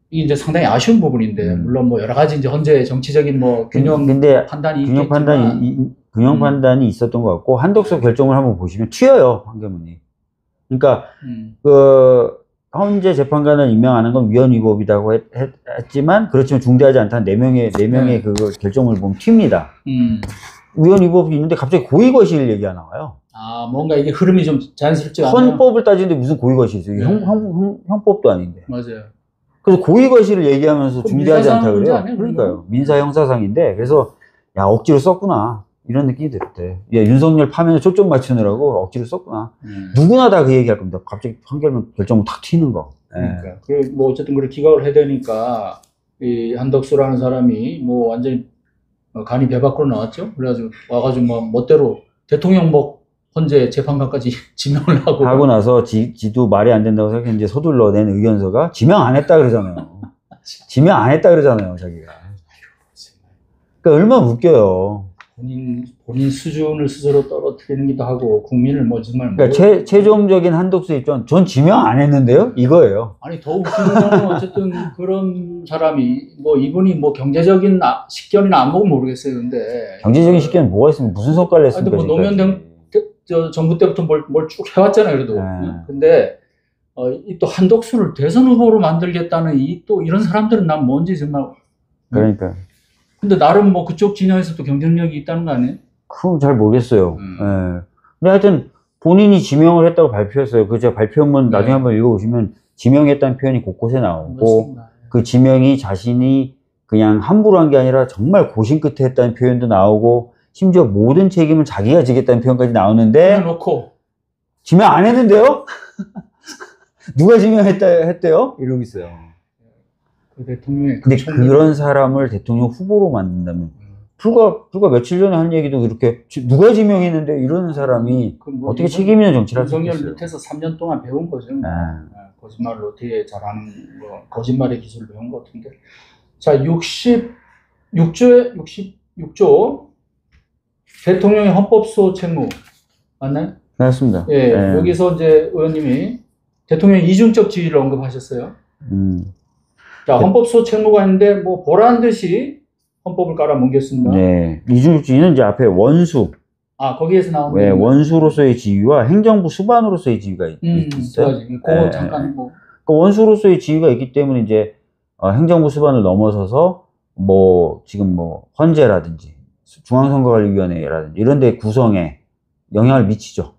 Speaker 1: 이게 이제 상당히 아쉬운 부분인데 물론 뭐 여러 가지 이제 헌재 정치적인 뭐 균형 판단이 있겠지만
Speaker 2: 균형 판단이 있었던 것 같고, 한덕수 결정을 한번 보시면 튀어요, 판결문이. 그러니까 그 헌재 재판관을 임명하는 건 위헌 위법이라고 했지만, 그렇지만 중대하지 않다는 4명의 그 결정을 보면 튑니다. 위헌 위법이 있는데 갑자기 고의거실 얘기가 나와요.
Speaker 1: 아, 뭔가 이게 흐름이 좀 자연스럽지 않아요?
Speaker 2: 헌법을 따지는데 무슨 고의거실이 있어요? 형법도 아닌데.
Speaker 1: 맞아요.
Speaker 2: 그래서 고의거실을 얘기하면서 중대하지 않다 그래요.
Speaker 1: 아니에요,
Speaker 2: 그러니까요. 민사 형사상인데, 그래서 야, 억지로 썼구나, 이런 느낌이 들었대. 야, 윤석열 파면에 초점 맞추느라고 억지로 썼구나. 누구나 다 그 얘기할 겁니다. 갑자기 판결문 결정문 탁 튀는 거.
Speaker 1: 그러니까. 그리고 뭐 어쨌든 그렇게 기각을 해야 되니까 이 한덕수라는 사람이 뭐 완전히 간이 배 밖으로 나왔죠. 그래가지고 와가지고 뭐 멋대로 대통령 헌재 재판관까지 지명을 하고
Speaker 2: 나서 지도 말이 안 된다고 생각해 이제 서둘러 낸 의견서가 지명 안 했다 그러잖아요. 지명 안 했다 그러잖아요, 자기가. 그러니까 얼마나 웃겨요.
Speaker 1: 본인 수준을 스스로 떨어뜨리기도 하고 국민을 뭐 정말
Speaker 2: 그러니까 최종적인 한덕수 입장, 전 지명 안 했는데요, 이거예요.
Speaker 1: 아니, 더 웃기는 거는 어쨌든 그런 사람이 뭐 이분이 뭐 경제적인 식견이나 안 보고 모르겠어요. 근데
Speaker 2: 경제적인 식견은 뭐가 있으면 무슨 성과를 했습니까?
Speaker 1: 뭐 노무현 정부 때부터 뭘 쭉 해왔잖아요, 그래도. 근데 또 한덕수를 대선 후보로 만들겠다는 또 이런 사람들은 난 뭔지 정말.
Speaker 2: 그러니까.
Speaker 1: 근데 나름 뭐 그쪽 진영에서도 경쟁력이 있다는 거 아니에요?
Speaker 2: 그건 잘 모르겠어요. 예. 근데 하여튼 본인이 지명을 했다고 발표했어요. 그 제가 발표문 나중에 한번 읽어보시면 지명했다는 표현이 곳곳에 나오고, 맞습니다. 그 지명이 자신이 그냥 함부로 한 게 아니라 정말 고심 끝에 했다는 표현도 나오고, 심지어 모든 책임을 자기가 지겠다는 표현까지 나오는데,
Speaker 1: 놓고
Speaker 2: 지명 안 했는데요? 누가 지명했대요? 이러고 있어요.
Speaker 1: 대통령의
Speaker 2: 근데 그런 사람을 대통령 후보로 만든다면, 불과 며칠 전에 한 얘기도 그렇게 누가 지명했는데 이러는 사람이 뭐 어떻게 책임 있는 정치를 할 수 있겠어요?
Speaker 1: 윤석열 밑에서 3년 동안 배운 거죠. 거짓말을 어떻게 잘하는 뭐 거짓말의 기술을 배운 것 같은데. 자, 66조 대통령의 헌법소 책무 맞나요?
Speaker 2: 맞습니다.
Speaker 1: 예, 여기서 이제 의원님이 대통령의 이중적 지위를 언급하셨어요. 자, 헌법소 책무가 있는데 뭐 보란 듯이 헌법을 깔아뭉갰습니다.
Speaker 2: 네, 이중적 지위는 이제 앞에 원수.
Speaker 1: 거기에서 나오는
Speaker 2: 원수로서의 지위와 행정부 수반으로서의 지위가 있어요.
Speaker 1: 그거 잠깐 뭐.
Speaker 2: 그 원수로서의 지위가 있기 때문에 이제 행정부 수반을 넘어서서 뭐 지금 뭐 헌재라든지 중앙선거관리위원회라든지 이런 데 구성에 영향을 미치죠.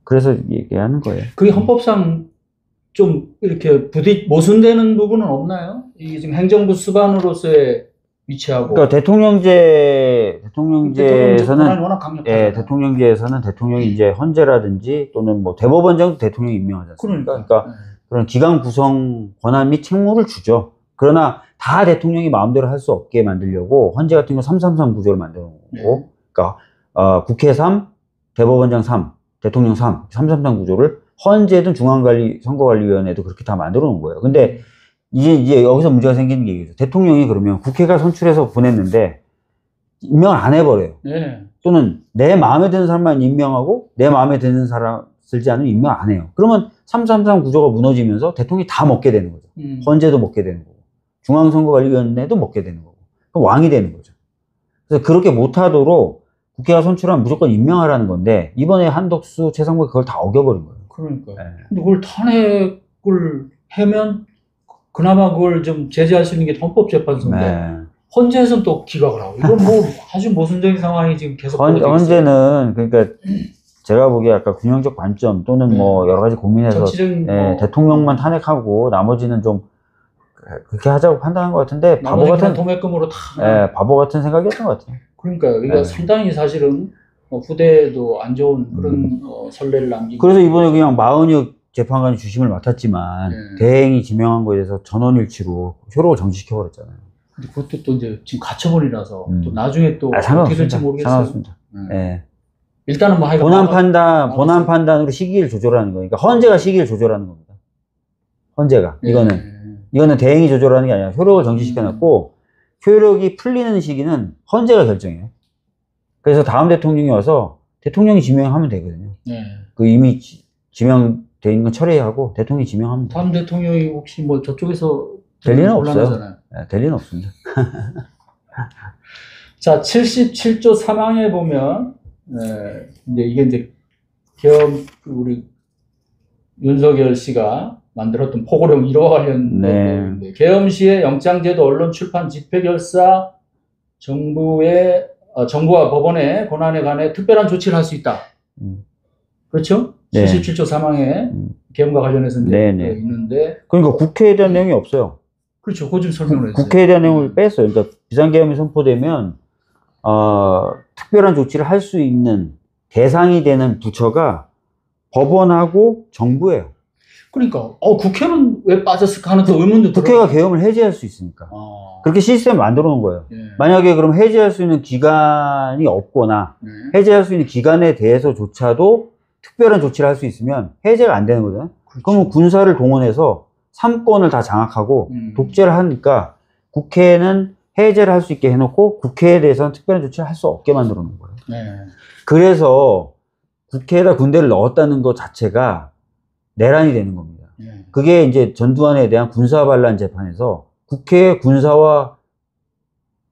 Speaker 2: 그래서 얘기하는 거예요.
Speaker 1: 그게 헌법상 좀 이렇게 모순되는 부분은 없나요? 이게 지금 행정부 수반으로서의 위치하고.
Speaker 2: 그러니까 대통령제에서는
Speaker 1: 워낙 강력하잖아요.
Speaker 2: 대통령제에서는 대통령이 이제 헌재라든지 또는 뭐 대법원장도 대통령이 임명하지 않습니까? 그러니까 그런 기관 구성 권한 및 책무를 주죠. 그러나 다 대통령이 마음대로 할 수 없게 만들려고 헌재 같은 경우 333 구조를 만들어 놓고, 그러니까 국회 3, 대법원장 3, 대통령 3, 333 구조를 헌재든 선거관리위원회도 그렇게 다 만들어 놓은 거예요. 근데 이제 여기서 문제가 생기는 게 이거죠. 대통령이 그러면 국회가 선출해서 보냈는데 임명을 안 해버려요. 또는 내 마음에 드는 사람만 임명하고 내 마음에 드는 사람 들지 않으면 임명 안 해요. 그러면 333 구조가 무너지면서 대통령이 다 먹게 되는 거죠. 헌재도 먹게 되는 거고 중앙선거관리위원회도 먹게 되는 거고 그럼 왕이 되는 거죠. 그래서 그렇게 못하도록 국회가 선출하면 무조건 임명하라는 건데 이번에 한덕수, 최상목이 그걸 다 어겨버린 거예요.
Speaker 1: 그러니까요. 근데 그걸 탄핵을 하면 그나마 그걸 좀 제재할 수 있는 게 헌법재판소인데 헌재에서는 또 기각을 하고 이건 뭐 아주 모순적인 상황이 지금 계속
Speaker 2: 헌재는 그러니까 제가 보기에 아까 균형적 관점 또는 뭐 여러 가지 고민해서 대통령만 탄핵하고 나머지는 좀 그렇게 하자고 판단한 것 같은데 바보 같은
Speaker 1: 도매금으로 다
Speaker 2: 바보 같은 생각이었던 것 같아요.
Speaker 1: 그러니까요. 이게 상당히 사실은 후대에도 안 좋은 그런 선례를 남기고.
Speaker 2: 그래서 이번에 그냥 마은혁 재판관이 주심을 맡았지만 대행이 지명한 거에 대해서 전원일치로 효력을 정지시켜버렸잖아요.
Speaker 1: 근데 그것도 또 이제 지금 가처분이라서 또 나중에 또 어떻게 될지 모르겠어요.
Speaker 2: 상관없습니다. 예.
Speaker 1: 일단은 뭐
Speaker 2: 본안 판단으로 시기를 조절하는 거니까 헌재가 시기를 조절하는 겁니다. 헌재가 이거는 대행이 조절하는 게 아니라 효력을 정지시켜놨고 효력이 풀리는 시기는 헌재가 결정해요. 그래서 다음 대통령이 와서 대통령이 지명하면 되거든요. 그 이미 지명돼 있는 건 처리하고 대통령이 지명하면 돼요.
Speaker 1: 다음 대통령이 혹시 뭐 저쪽에서
Speaker 2: 될 리는 없어요. 네, 될 리는 없습니다.
Speaker 1: 자, 77조 3항에 보면 이제 이게 이제 계엄 우리 윤석열 씨가 만들었던 포고령 1호와 관련된 계엄 시에 영장제도, 언론, 출판, 집회, 결사, 정부와 법원의 권한에 관해 특별한 조치를 할 수 있다. 그렇죠? 77조 3항에 계엄과 관련해서 이제 있는데.
Speaker 2: 그러니까 국회에 대한 내용이 없어요.
Speaker 1: 그렇죠. 그거 좀 설명을 해주세요.
Speaker 2: 국회에 대한 내용을 뺐어요. 그러니까 비상계엄이 선포되면 특별한 조치를 할 수 있는 대상이 되는 부처가 법원하고 정부예요.
Speaker 1: 그러니까 국회는 왜 빠졌을까 하는 그 의문도 들어요.
Speaker 2: 국회가 계엄을 해제할 수 있으니까. 그렇게 시스템을 만들어 놓은 거예요. 만약에 그럼 해제할 수 있는 기간이 없거나 해제할 수 있는 기간에 대해서조차도 특별한 조치를 할 수 있으면 해제가 안 되는 거잖아요. 그렇죠. 그러면 군사를 동원해서 3권을 다 장악하고 독재를 하니까 국회는 해제를 할 수 있게 해놓고 국회에 대해서는 특별한 조치를 할 수 없게 만들어 놓은 거예요. 그래서 국회에다 군대를 넣었다는 것 자체가 내란이 되는 겁니다. 그게 이제 전두환에 대한 군사반란 재판에서 국회에 군사와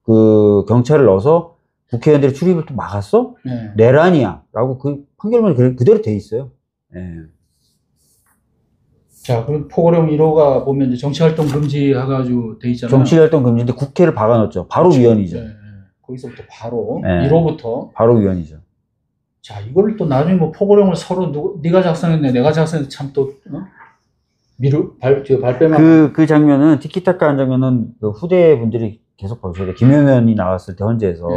Speaker 2: 그 경찰을 넣어서 국회의원들의 출입을 또 막았어? 내란이야. 라고 그 판결문이 그대로 돼 있어요.
Speaker 1: 자, 그럼 포고령 1호가 보면 이제 정치활동 금지해가지고 돼 있잖아요.
Speaker 2: 정치활동 금지인데 국회를 박아놓죠. 바로 그렇죠. 위헌이죠.
Speaker 1: 거기서부터 바로 1호부터
Speaker 2: 바로 위헌이죠.
Speaker 1: 자, 이걸 또 나중에 뭐 포고령을 서로 네가 작성했네, 내가 작성했네, 참 또 발뺌하고.
Speaker 2: 그 장면은 티키타카 한 장면은 그 후대 분들이 계속 보셔야 돼요. 김용현이 나왔을 때 헌재에서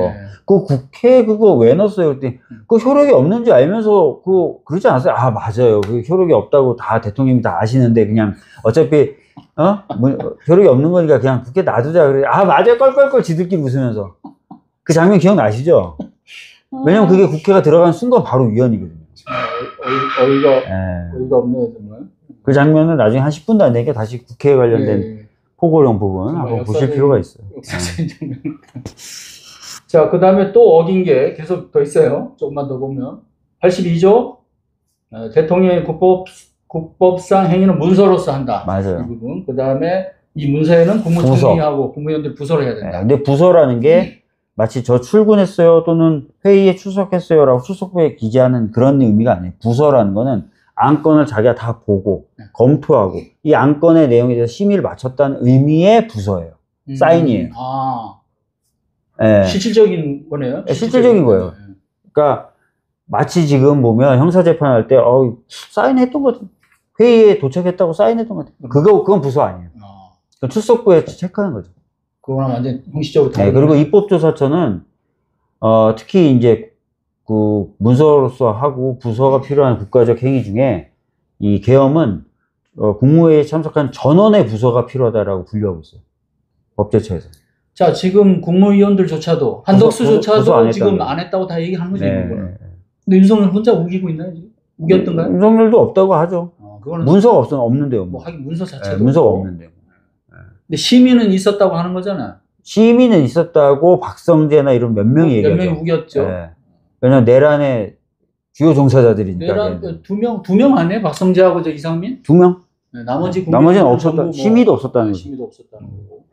Speaker 2: 그 국회 그거 왜 넣었어요? 그랬더니 그 효력이 없는 줄 알면서 그러지 않았어요? 아, 맞아요. 그 효력이 없다고 다 대통령이 다 아시는데 그냥 어차피 효력이 없는 거니까 그냥 국회 놔두자. 그래. 아, 맞아요. 껄껄껄 지들끼리 웃으면서. 그 장면 기억나시죠? 왜냐면 그게 국회가 들어간 순간 바로 위헌이거든요.
Speaker 1: 어이가 없네요, 정말.
Speaker 2: 그 장면은 나중에 한 10분도 안 되니까 다시 국회에 관련된 포고령 부분 한번 보실 필요가 있어요.
Speaker 1: 자, 그 다음에 또 어긴 게 계속 더 있어요. 조금만 더 보면 82조 대통령의 국법상 행위는 문서로서 한다.
Speaker 2: 맞아요.
Speaker 1: 이 부분. 그 다음에 이 문서에는 국무총리하고 국무위원들 부서를 해야 된다.
Speaker 2: 근데 부서라는 게 마치 저 출근했어요 또는 회의에 출석했어요 라고 출석부에 기재하는 그런 의미가 아니에요. 부서라는 거는 안건을 자기가 다 보고 검토하고 이 안건의 내용에 대해서 심의를 마쳤다는 의미의 부서예요. 사인이에요.
Speaker 1: 실질적인 거네요.
Speaker 2: 실질적인 거예요. 그러니까 마치 지금 보면 형사재판할 때 사인했던 것 같아. 회의에 도착했다고 사인했던 것 같아. 그건 부서 아니에요. 출석부에 체크하는 거죠.
Speaker 1: 그거랑 완전 형식적으로
Speaker 2: 그리고 입법조사처는 특히 이제 그 문서로서 하고 부서가 필요한 국가적 행위 중에 이 계엄은 국무회의에 참석한 전원의 부서가 필요하다라고 분류하고 있어요. 법제처에서.
Speaker 1: 자, 지금 국무위원들조차도 한덕수조차도 지금 안 했다고 다 얘기하는 거죠. 근데 윤석열 혼자 우기고 있나요? 지금? 우겼던가요?
Speaker 2: 윤석열도 없다고 하죠. 문서가 없는데요.
Speaker 1: 뭐 하긴 문서 자체도
Speaker 2: 문서가 없는데요.
Speaker 1: 근데 심의는 있었다고 하는 거잖아.
Speaker 2: 심의는 있었다고 박성재나 이런 몇 명이 얘기하죠.
Speaker 1: 몇 명이 우겼죠.
Speaker 2: 왜냐면 내란의 주요 종사자들이니까.
Speaker 1: 두 명 아니에요? 박성재하고 이상민?
Speaker 2: 2명?
Speaker 1: 나머지는
Speaker 2: 없었다. 심의도 없었다는 거죠.
Speaker 1: 심의도 없었다는 거고.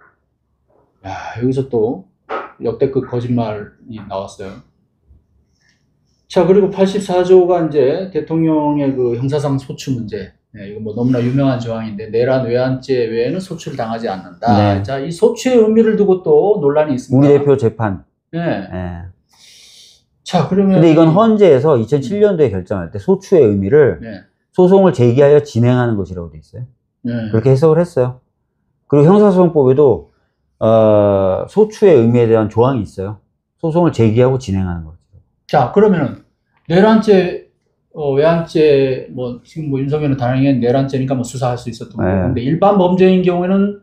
Speaker 1: 야, 여기서 또 역대급 거짓말이 나왔어요. 자, 그리고 84조가 이제 대통령의 그 형사상 소추 문제. 이거 뭐 너무나 유명한 조항인데, 내란 외환죄 외에는 소추를 당하지 않는다. 자, 이 소추의 의미를 두고 또 논란이 있습니다.
Speaker 2: 우리 대표 재판.
Speaker 1: 자, 그러면.
Speaker 2: 근데 이건 헌재에서 2007년도에 결정할 때 소추의 의미를 소송을 제기하여 진행하는 것이라고 돼 있어요. 그렇게 해석을 했어요. 그리고 형사소송법에도, 소추의 의미에 대한 조항이 있어요. 소송을 제기하고 진행하는 거죠.
Speaker 1: 자, 그러면은 내란죄, 외환죄, 뭐 지금 뭐 윤석열은 다행히 내란죄니까 뭐 수사할 수 있었던 거고,
Speaker 2: 네.
Speaker 1: 근데 일반 범죄인 경우에는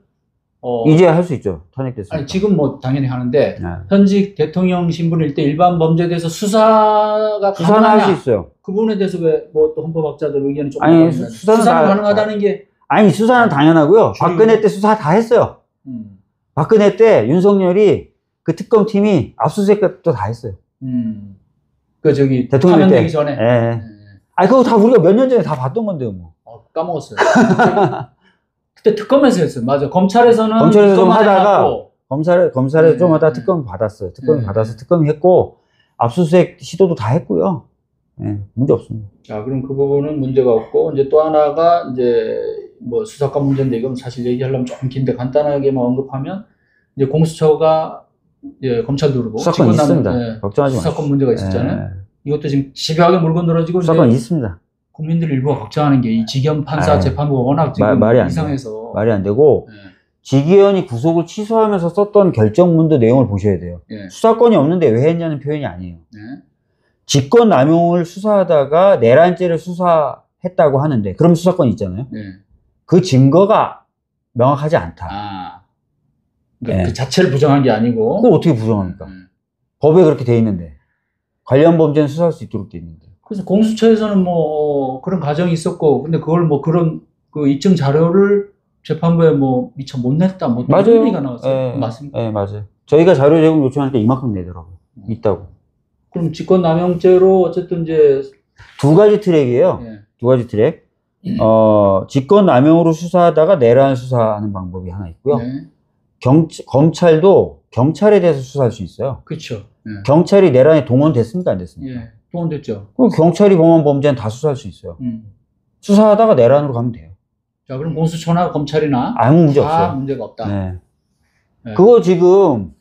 Speaker 2: 이제 할 수 있죠. 탄핵됐으니까.
Speaker 1: 아니 지금 뭐 당연히 하는데
Speaker 2: 네.
Speaker 1: 현직 대통령 신분일 때 일반 범죄에 대해서 수사가
Speaker 2: 수사는 할 수 있어요.
Speaker 1: 그 부분에 대해서 왜 뭐 또 헌법학자들 의견이 좀
Speaker 2: 아니,
Speaker 1: 다른데 수사는 가능하다는 게
Speaker 2: 아니, 수사는 당연하고요. 박근혜 때 수사 다 했어요. 박근혜 때 윤석열이 그 특검팀이 압수수색도 다 했어요.
Speaker 1: 그 저기
Speaker 2: 대통령
Speaker 1: 파면
Speaker 2: 때.
Speaker 1: 되기 전에.
Speaker 2: 예. 아니, 그거 다 우리가 몇 년 전에 다 봤던 건데요, 뭐.
Speaker 1: 까먹었어요. 그때 특검에서 했어요. 맞아. 검찰에서는
Speaker 2: 좀 하다가
Speaker 1: 해놨고.
Speaker 2: 검찰에 좀 하다가 특검 받았어요. 특검이 받아서 특검이 했고 압수수색 시도도 다 했고요. 예, 문제 없습니다.
Speaker 1: 자, 그럼 그 부분은 문제가 없고 이제 또 하나가 이제 뭐 수사권 문제인데 이건 사실 얘기하려면 조금 긴데 간단하게만 언급하면 이제 공수처가 이제 검찰도 그러고
Speaker 2: 수사권 있습니다. 걱정하지 마세요.
Speaker 1: 수사권 문제가 있었잖아요. 이것도 지금 집요하게 물고 늘어지고
Speaker 2: 수사권 있습니다.
Speaker 1: 국민들 일부가 걱정하는 게 이 직연 판사 재판부가 워낙 지금
Speaker 2: 말이 안
Speaker 1: 이상해서
Speaker 2: 말이 안 되고 직위원이 구속을 취소하면서 썼던 결정문도 내용을 보셔야 돼요. 수사권이 없는데 왜 했냐는 표현이 아니에요. 직권남용을 수사하다가 내란죄를 수사했다고 하는데 그럼 수사권이 있잖아요. 그 증거가 명확하지 않다.
Speaker 1: 그러니까 그 자체를 부정한 게 아니고
Speaker 2: 그걸 어떻게 부정합니까? 법에 그렇게 돼 있는데 관련 범죄는 수사할 수 있도록 돼 있는데.
Speaker 1: 그래서 공수처에서는 뭐 그런 과정이 있었고, 근데 그걸 뭐 그런 그 입증 자료를 재판부에 뭐 미처 못 냈다, 뭐
Speaker 2: 맞아요.
Speaker 1: 이런 얘기가 나왔어요. 맞습니까?
Speaker 2: 네, 맞아요. 저희가 자료 제공 요청하니까 이만큼 내더라고요. 있다고.
Speaker 1: 그럼 직권남용죄로 어쨌든 이제
Speaker 2: 두 가지 트랙이에요. 두 가지 트랙. 직권남용으로 수사하다가 내란 수사하는 방법이 하나 있고요. 검찰도 경찰에 대해서 수사할 수 있어요.
Speaker 1: 그렇죠.
Speaker 2: 경찰이 내란에 동원됐습니까, 안 됐습니까?
Speaker 1: 동원됐죠.
Speaker 2: 그럼 경찰이 범한 범죄는 다 수사할 수 있어요. 수사하다가 내란으로 가면 돼요.
Speaker 1: 자, 그럼 공수처나 검찰이나
Speaker 2: 아무 문제
Speaker 1: 다
Speaker 2: 없어요.
Speaker 1: 문제가 없다.
Speaker 2: 그거 지금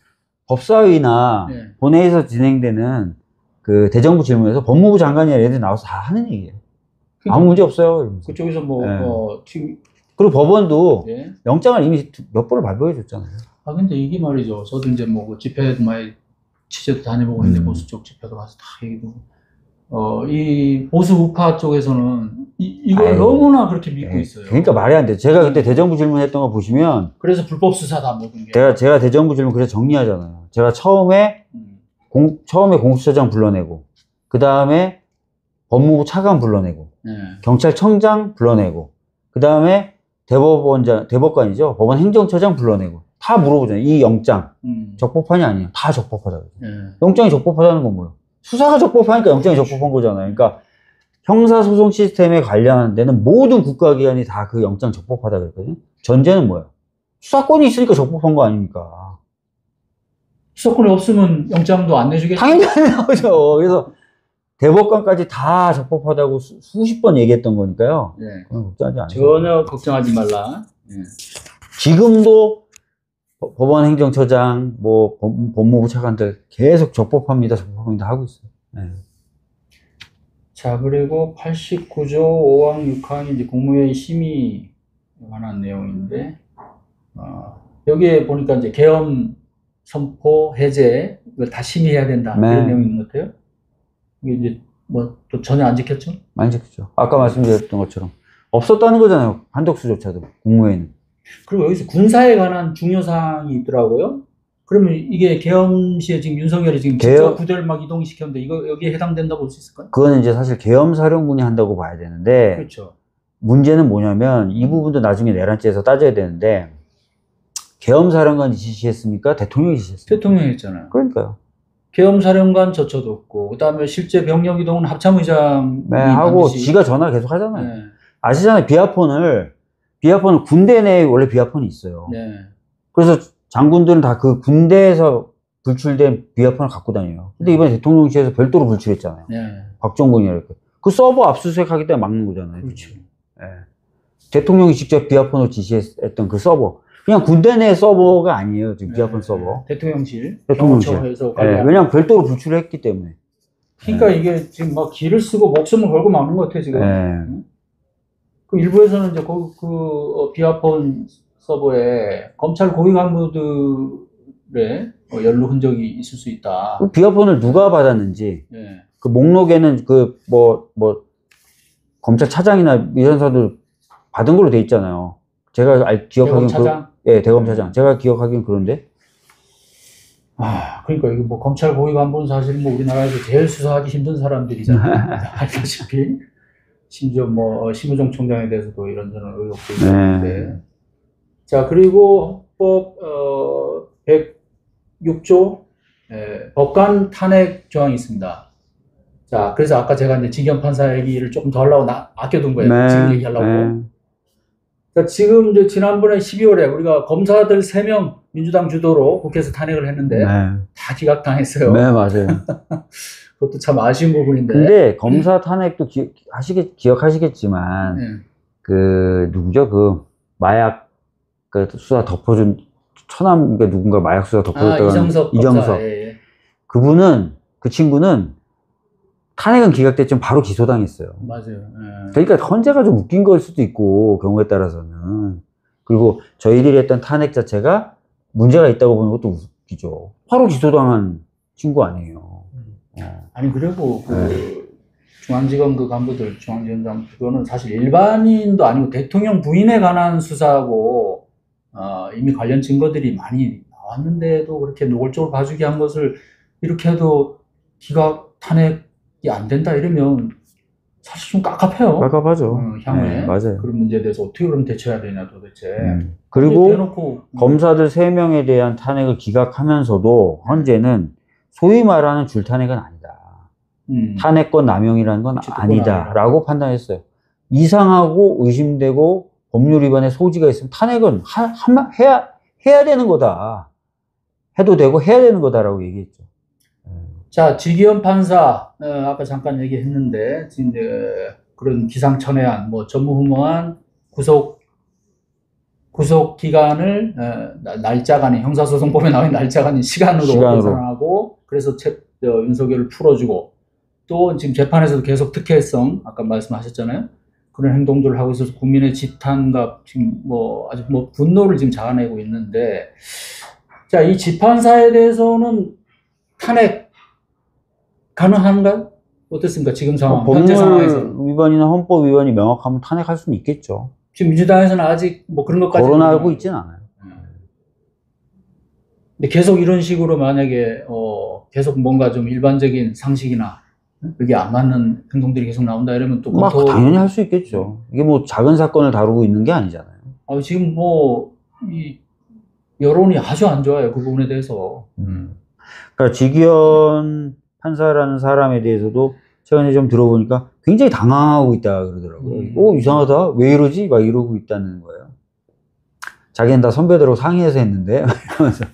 Speaker 2: 법사위나 본회의에서 진행되는 그 대정부 질문에서 법무부 장관이나 얘네들 나와서 다 하는 얘기예요. 아무 문제 없어요. 이러면서.
Speaker 1: 그쪽에서 뭐 지금
Speaker 2: 그리고 법원도 영장을 이미 몇 번을 발부해 줬잖아요.
Speaker 1: 근데 이게 말이죠. 저도 이제 뭐 집회도 많이 취재도 다녀보고 있는데 보수 쪽 집회도 가서 다 얘기도. 이 보수 우파 쪽에서는 이걸 너무나 그렇게 믿고 있어요.
Speaker 2: 그러니까 말이 안 돼. 제가 그때 대정부 질문했던 거 보시면
Speaker 1: 그래서 불법 수사다 모든 게.
Speaker 2: 제가 대정부 질문 그래서 정리하잖아요. 제가 처음에 공수처장 불러내고 그 다음에 법무부 차관 불러내고 경찰청장 불러내고 그 다음에 대법관이죠. 법원 행정처장 불러내고 다 물어보잖아요. 이 영장 적법하냐 아니냐. 다 적법하다. 영장이 적법하다는 건 뭐예요? 수사가 적법하니까 영장이 적법한 거잖아요. 그러니까 형사소송 시스템에 관련한 데는 모든 국가기관이 다 그 영장 적법하다 그랬거든요. 전제는 뭐예요? 수사권이 있으니까 적법한 거 아닙니까?
Speaker 1: 수사권이 없으면 영장도 안 내주겠죠?
Speaker 2: 당연히 안 나오죠. 그래서 대법관까지 다 적법하다고 수십 번 얘기했던 거니까요. 걱정하지 않아요.
Speaker 1: 전혀 걱정하지 말라.
Speaker 2: 지금도 법원 행정처장, 뭐 법무부 차관들 계속 적법합니다 하고 있어요.
Speaker 1: 자, 그리고 89조 5항 6항이 이제 국무회의 심의에 관한 내용인데, 여기에 보니까 이제 계엄 선포 해제 이걸 다 심의해야 된다 이런 내용이 있는 것 같아요. 이게 이제 뭐 또 전혀 안 지켰죠?
Speaker 2: 안 지켰죠. 아까 말씀드렸던 것처럼 없었다는 거잖아요. 한덕수조차도 국무회의는.
Speaker 1: 그리고 여기서 군사에 관한 중요 사항이 있더라고요. 그러면 이게 계엄 시에 지금 윤석열이 지금 직접 부대를 막 이동시켰는데 이거 여기에 해당된다고 볼 수 있을까요?
Speaker 2: 그거는 이제 사실 계엄사령군이 한다고 봐야 되는데,
Speaker 1: 그렇죠.
Speaker 2: 문제는 뭐냐면 이 부분도 나중에 내란죄에서 따져야 되는데, 계엄사령관이 지시했습니까? 대통령이 지시했습니까?
Speaker 1: 대통령이 했잖아요.
Speaker 2: 그러니까요.
Speaker 1: 계엄사령관 저처도 없고, 그 다음에 실제 병력 이동은 합참의장이
Speaker 2: 하고 지가 전화 계속 하잖아요. 아시잖아요. 비아폰을 군대 내에 원래 비아폰이 있어요. 그래서 장군들은 다 그 군대에서 불출된 비아폰을 갖고 다녀요. 근데 이번에 대통령실에서 별도로 불출했잖아요. 박정권이 이렇게. 그 서버 압수수색하기 때문에 막는 거잖아요.
Speaker 1: 그렇죠.
Speaker 2: 대통령이 직접 비아폰을 지시했던 그 서버. 그냥 군대 내 서버가 아니에요. 지금 비아폰 서버.
Speaker 1: 대통령실.
Speaker 2: 대통령실. 왜냐면 별도로 불출을 했기 때문에.
Speaker 1: 그러니까 이게 지금 막 기를 쓰고 목숨을 걸고 막는 것 같아요, 지금. 그 일부에서는 이제 비아폰 서버에 검찰 고위 간부들 연루 흔적이 있을 수 있다.
Speaker 2: 그 비화폰을 누가 받았는지,
Speaker 1: 예.
Speaker 2: 그 목록에는 검찰 차장이나 이런사들 받은 걸로 돼 있잖아요. 제가 기억하기는
Speaker 1: 대검차장?
Speaker 2: 예, 대검차장. 제가 기억하기는 그런데.
Speaker 1: 그러니까 이게 뭐 검찰 고위간부는 사실 뭐 우리나라에서 제일 수사하기 힘든 사람들이잖아요. 알다시피 심지어 뭐 심우정 총장에 대해서도 이런저런 의혹도 있는데. 자, 그리고 헌법 106조 법관 탄핵 조항이 있습니다. 자, 그래서 아까 제가 이제 지기현 판사 얘기를 조금 더 하려고 아껴둔 거예요. 지금 얘기하려고. 자, 지금 이제 지난번에 12월에 우리가 검사들 3명 민주당 주도로 국회에서 탄핵을 했는데 다 기각당했어요.
Speaker 2: 네, 맞아요.
Speaker 1: 그것도 참 아쉬운 부분인데.
Speaker 2: 근데 검사 탄핵도 기억하시겠지만 누구죠? 그 마약 수사 덮어준 처남 누군가 마약 수사 덮어줬다가 이정석.
Speaker 1: 예.
Speaker 2: 그 친구는 탄핵은 기각됐지만 바로 기소당했어요.
Speaker 1: 맞아요.
Speaker 2: 그러니까 헌재가 좀 웃긴 걸 수도 있고 경우에 따라서는. 그리고 저희들이 했던 탄핵 자체가 문제가 있다고 보는 것도 웃기죠. 바로 기소당한 친구 아니에요.
Speaker 1: 아니 그리고 중앙지검 간부들, 중앙지검장 그거는 사실 일반인도 아니고 대통령 부인에 관한 수사하고 이미 관련 증거들이 많이 나왔는데도 그렇게 노골적으로 봐주기 한 것을 이렇게 해도 기각 탄핵이 안 된다 이러면 사실 좀 깝깝해요.
Speaker 2: 깝깝하죠.
Speaker 1: 향후에
Speaker 2: 맞아요.
Speaker 1: 그런 문제에 대해서 어떻게 그럼 대처해야 되냐 도대체.
Speaker 2: 그리고
Speaker 1: 대놓고,
Speaker 2: 검사들 3명에 대한 탄핵을 기각하면서도 헌재는 소위 말하는 줄탄핵은 아니다. 탄핵권 남용이라는 건 아니다 라고 판단했어요. 이상하고 의심되고 법률 위반의 소지가 있으면 탄핵은 해야 되는 거다. 해도 되고 해야 되는 거다라고 얘기했죠.
Speaker 1: 자, 지기현 판사 아까 잠깐 얘기했는데 이제 그런 기상천외한 뭐 전무후무한 구속 기간을 날짜가 아닌 형사소송법에 나온 날짜가 아닌 시간으로 계산하고 그래서 윤석열을 풀어주고 또 지금 재판에서도 계속 특혜성 아까 말씀하셨잖아요. 그런 행동들을 하고 있어서 국민의 지탄과 지금 아주 분노를 지금 자아내고 있는데 자, 이 지판사에 대해서는 탄핵 가능한가요? 어떻습니까? 지금 상황, 현재 상황에서.
Speaker 2: 법률 위반이나 헌법 위반이 명확하면 탄핵할 수는 있겠죠.
Speaker 1: 지금 민주당에서는 아직 그런 것까지
Speaker 2: 거론하고 있진 않아요.
Speaker 1: 근데 계속 이런 식으로 만약에 계속 뭔가 좀 일반적인 상식이나 그게 안 맞는 행동들이 계속 나온다 이러면 또
Speaker 2: 당연히 할 수 있겠죠. 이게 작은 사건을 다루고 있는 게 아니잖아요.
Speaker 1: 지금 이 여론이 아주 안 좋아요. 그 부분에 대해서.
Speaker 2: 그러니까 지기현 판사라는 사람에 대해서도 최근에 좀 들어보니까 굉장히 당황하고 있다 그러더라고요. 이상하다. 왜 이러지? 막 이러고 있다는 거예요. 자기는 다 선배들하고 상의해서 했는데 이러면서.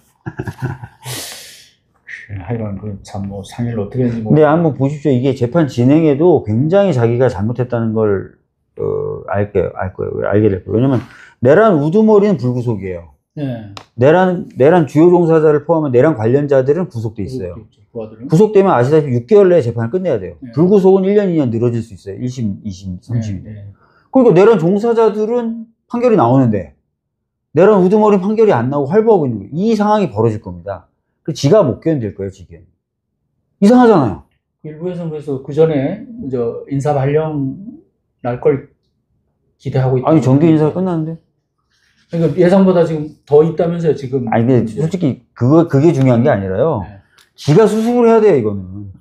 Speaker 1: 하여간 참 상의를 어떻게 했는지
Speaker 2: 근데 한번 보십시오. 이게 재판 진행에도 굉장히 자기가 잘못했다는 걸 알게 될 거예요. 왜냐면 내란 우두머리는 불구속이에요.
Speaker 1: 네.
Speaker 2: 내란 주요 종사자를 포함한 내란 관련자들은 구속돼 있어요. 구속되면 아시다시피 6개월 내에 재판을 끝내야 돼요.
Speaker 1: 네.
Speaker 2: 불구속은 1년, 2년 늘어질 수 있어요. 1심, 2심, 3심.
Speaker 1: 네.
Speaker 2: 그러니까 내란 종사자들은 판결이 나오는데 내란 우두머리 판결이 안 나오고 활보하고 있는 거예요. 이 상황이 벌어질 겁니다. 지가 못 견딜 거예요, 지금. 이상하잖아요.
Speaker 1: 일부에서는 그래서 그 전에 인사 발령 날 걸 기대하고 있다.
Speaker 2: 아니, 정규 인사가 끝났는데.
Speaker 1: 그러니까 예상보다 지금 더 있다면서요, 지금.
Speaker 2: 아니, 근데 솔직히 그게 중요한 게 아니라요.
Speaker 1: 네.
Speaker 2: 지가 수습을 해야 돼요, 이거는.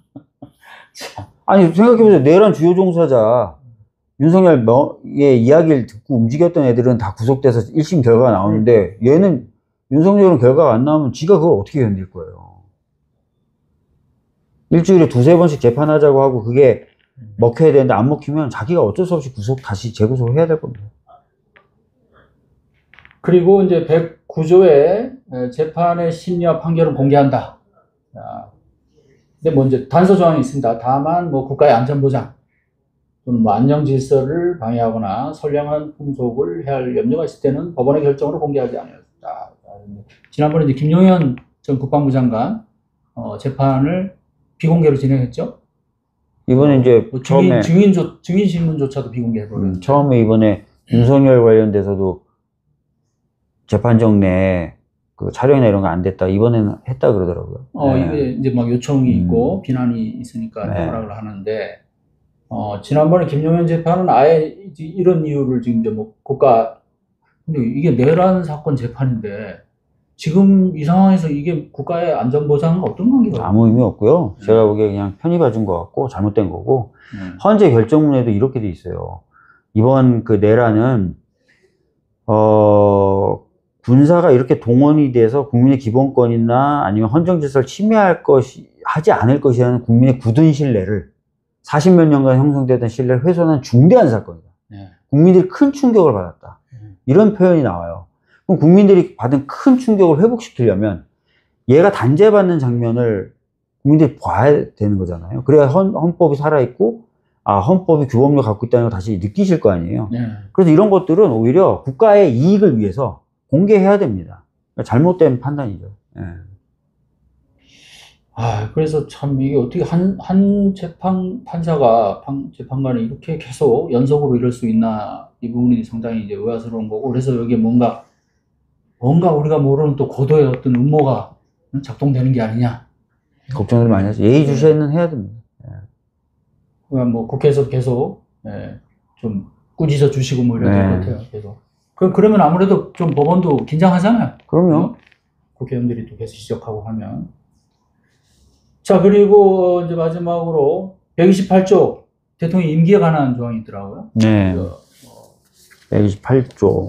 Speaker 2: 아니, 생각해보세요. 내란 주요 종사자, 윤석열의 이야기를 듣고 움직였던 애들은 다 구속돼서 1심 결과가 나오는데, 얘는, 윤석열은 결과가 안 나오면 지가 그걸 어떻게 견딜 거예요. 일주일에 2-3번씩 재판하자고 하고 그게 먹혀야 되는데 안 먹히면 자기가 어쩔 수 없이 다시 재구속을 해야 될 겁니다.
Speaker 1: 그리고 이제 109조에 재판의 심리와 판결을 공개한다. 근데 이제 단서 조항이 있습니다. 다만 국가의 안전보장 또는 안녕 질서를 방해하거나 선량한 풍속을 해할 염려가 있을 때는 법원의 결정으로 공개하지 않았다. 지난번에 이제 김용현 전 국방부 장관 재판을 비공개로 진행했죠. 이번에 이제 증인 신문조차도 비공개로.
Speaker 2: 처음에 이번에 윤석열 관련돼서도 재판정 내에 그 촬영이나 이런 거 안 됐다. 이번에는 했다 그러더라고요.
Speaker 1: 이게 이제 막 요청이 있고 비난이 있으니까 허락을 하는데, 지난번에 김용현 재판은 아예 이런 이유를 지금 이제 뭐 근데 이게 내란 사건 재판인데, 지금 이 상황에서 이게 국가의 안전보장과 어떤 관계가?
Speaker 2: 아무 의미 없고요. 제가 보기에 그냥 편히 봐준 것 같고, 잘못된 거고, 헌재 결정문에도 이렇게 돼 있어요. 이번 그 내란은, 군사가 이렇게 동원이 돼서 국민의 기본권이나 아니면 헌정 질서를 하지 않을 것이라는 국민의 굳은 신뢰를 40몇 년간 형성되던 신뢰를 훼손한 중대한 사건이다. 국민들이 큰 충격을 받았다. 이런 표현이 나와요. 그럼 국민들이 받은 큰 충격을 회복시키려면 얘가 단죄받는 장면을 국민들이 봐야 되는 거잖아요. 그래야 헌법이 살아있고, 헌법이 규범을 갖고 있다는 걸 다시 느끼실 거 아니에요. 그래서 이런 것들은 오히려 국가의 이익을 위해서 공개해야 됩니다. 그러니까 잘못된 판단이죠.
Speaker 1: 그래서 참 이게 어떻게 한 재판관이 이렇게 계속 연속으로 이럴 수 있나, 이 부분이 상당히 이제 의아스러운 거고, 그래서 여기에 뭔가 우리가 모르는 또 고도의 어떤 음모가 작동되는 게 아니냐.
Speaker 2: 걱정을 많이 하죠. 예의주시는 해야 됩니다.
Speaker 1: 그러니까 뭐 국회에서 계속 좀 꾸짖어 주시고 뭐 이래야 될 것 같아요. 계속. 그러면 아무래도 좀 법원도 긴장하잖아요.
Speaker 2: 그럼요.
Speaker 1: 국회의원들이 또 계속 지적하고 하면. 자, 그리고 이제 마지막으로 128조 대통령 임기에 관한 조항이 있더라고요.
Speaker 2: 네. 128조.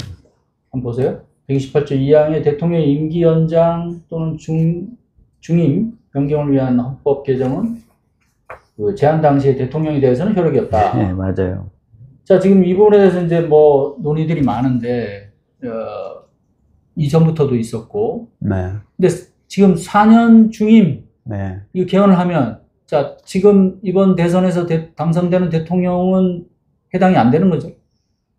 Speaker 1: 한번 보세요. 128조 2항의 대통령 임기 연장 또는 중임 변경을 위한 헌법 개정은 그 제한 당시에 대통령에 대해서는 효력이 없다.
Speaker 2: 네, 맞아요.
Speaker 1: 자, 지금 이 부분에 대해서 이제 뭐 논의들이 많은데, 이전부터도 있었고.
Speaker 2: 네.
Speaker 1: 근데 지금 4년 중임,
Speaker 2: 네.
Speaker 1: 이거 개헌을 하면, 자, 지금 이번 대선에서 당선되는 대통령은 해당이 안 되는 거죠.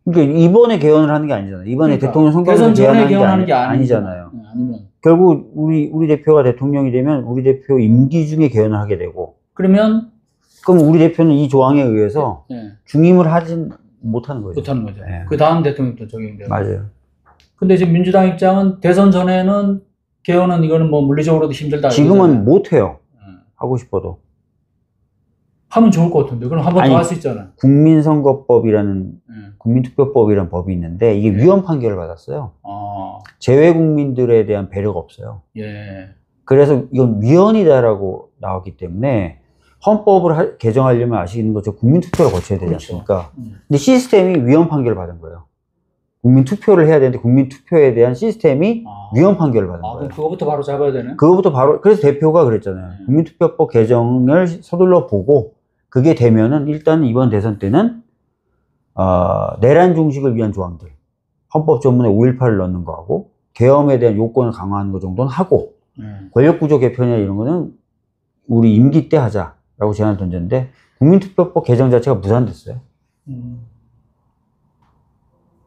Speaker 2: 그러니까 이번에 개헌을 하는 게 아니잖아요. 이번에
Speaker 1: 그러니까,
Speaker 2: 대통령 선거를 개헌하는 게 아니잖아요.
Speaker 1: 아니면.
Speaker 2: 결국 우리 대표가 대통령이 되면 우리 대표 임기 중에 개헌을 하게 되고.
Speaker 1: 그럼
Speaker 2: 우리 대표는 이 조항에 의해서 중임을 하진 못하는 거죠.
Speaker 1: 못하는 거죠. 그 다음 대통령도 적용돼요.
Speaker 2: 맞아요.
Speaker 1: 근데 지금 민주당 입장은 대선 전에는 개헌은 이거는 뭐 물리적으로도 힘들다.
Speaker 2: 지금은 못해요. 하고 싶어도.
Speaker 1: 하면 좋을 것 같은데. 그럼 한 번 더 할 수 있잖아요.
Speaker 2: 국민선거법이라는, 국민투표법이라는 법이 있는데 이게 위헌 판결을 받았어요. 재외국민들에 대한 배려가 없어요. 그래서 이건 위헌이다라고 나왔기 때문에 헌법을 개정하려면 아시는 것처럼 국민투표를 거쳐야 되지 않습니까? 근데 시스템이 위헌 판결을 받은 거예요. 국민투표를 해야 되는데 국민투표에 대한 시스템이 위헌 판결을 받은 거예요.
Speaker 1: 그럼 그거부터 바로 잡아야 되네?
Speaker 2: 그래서 대표가 그랬잖아요. 국민투표법 개정을 서둘러 보고 그게 되면은 일단 이번 대선 때는 내란 중식을 위한 조항들, 헌법 전문에 5.18을 넣는 거하고 계엄에 대한 요건을 강화하는 거 정도는 하고 권력구조 개편이나 이런 거는 우리 임기 때 하자라고 제안을 던졌는데 국민투표법 개정 자체가 무산됐어요.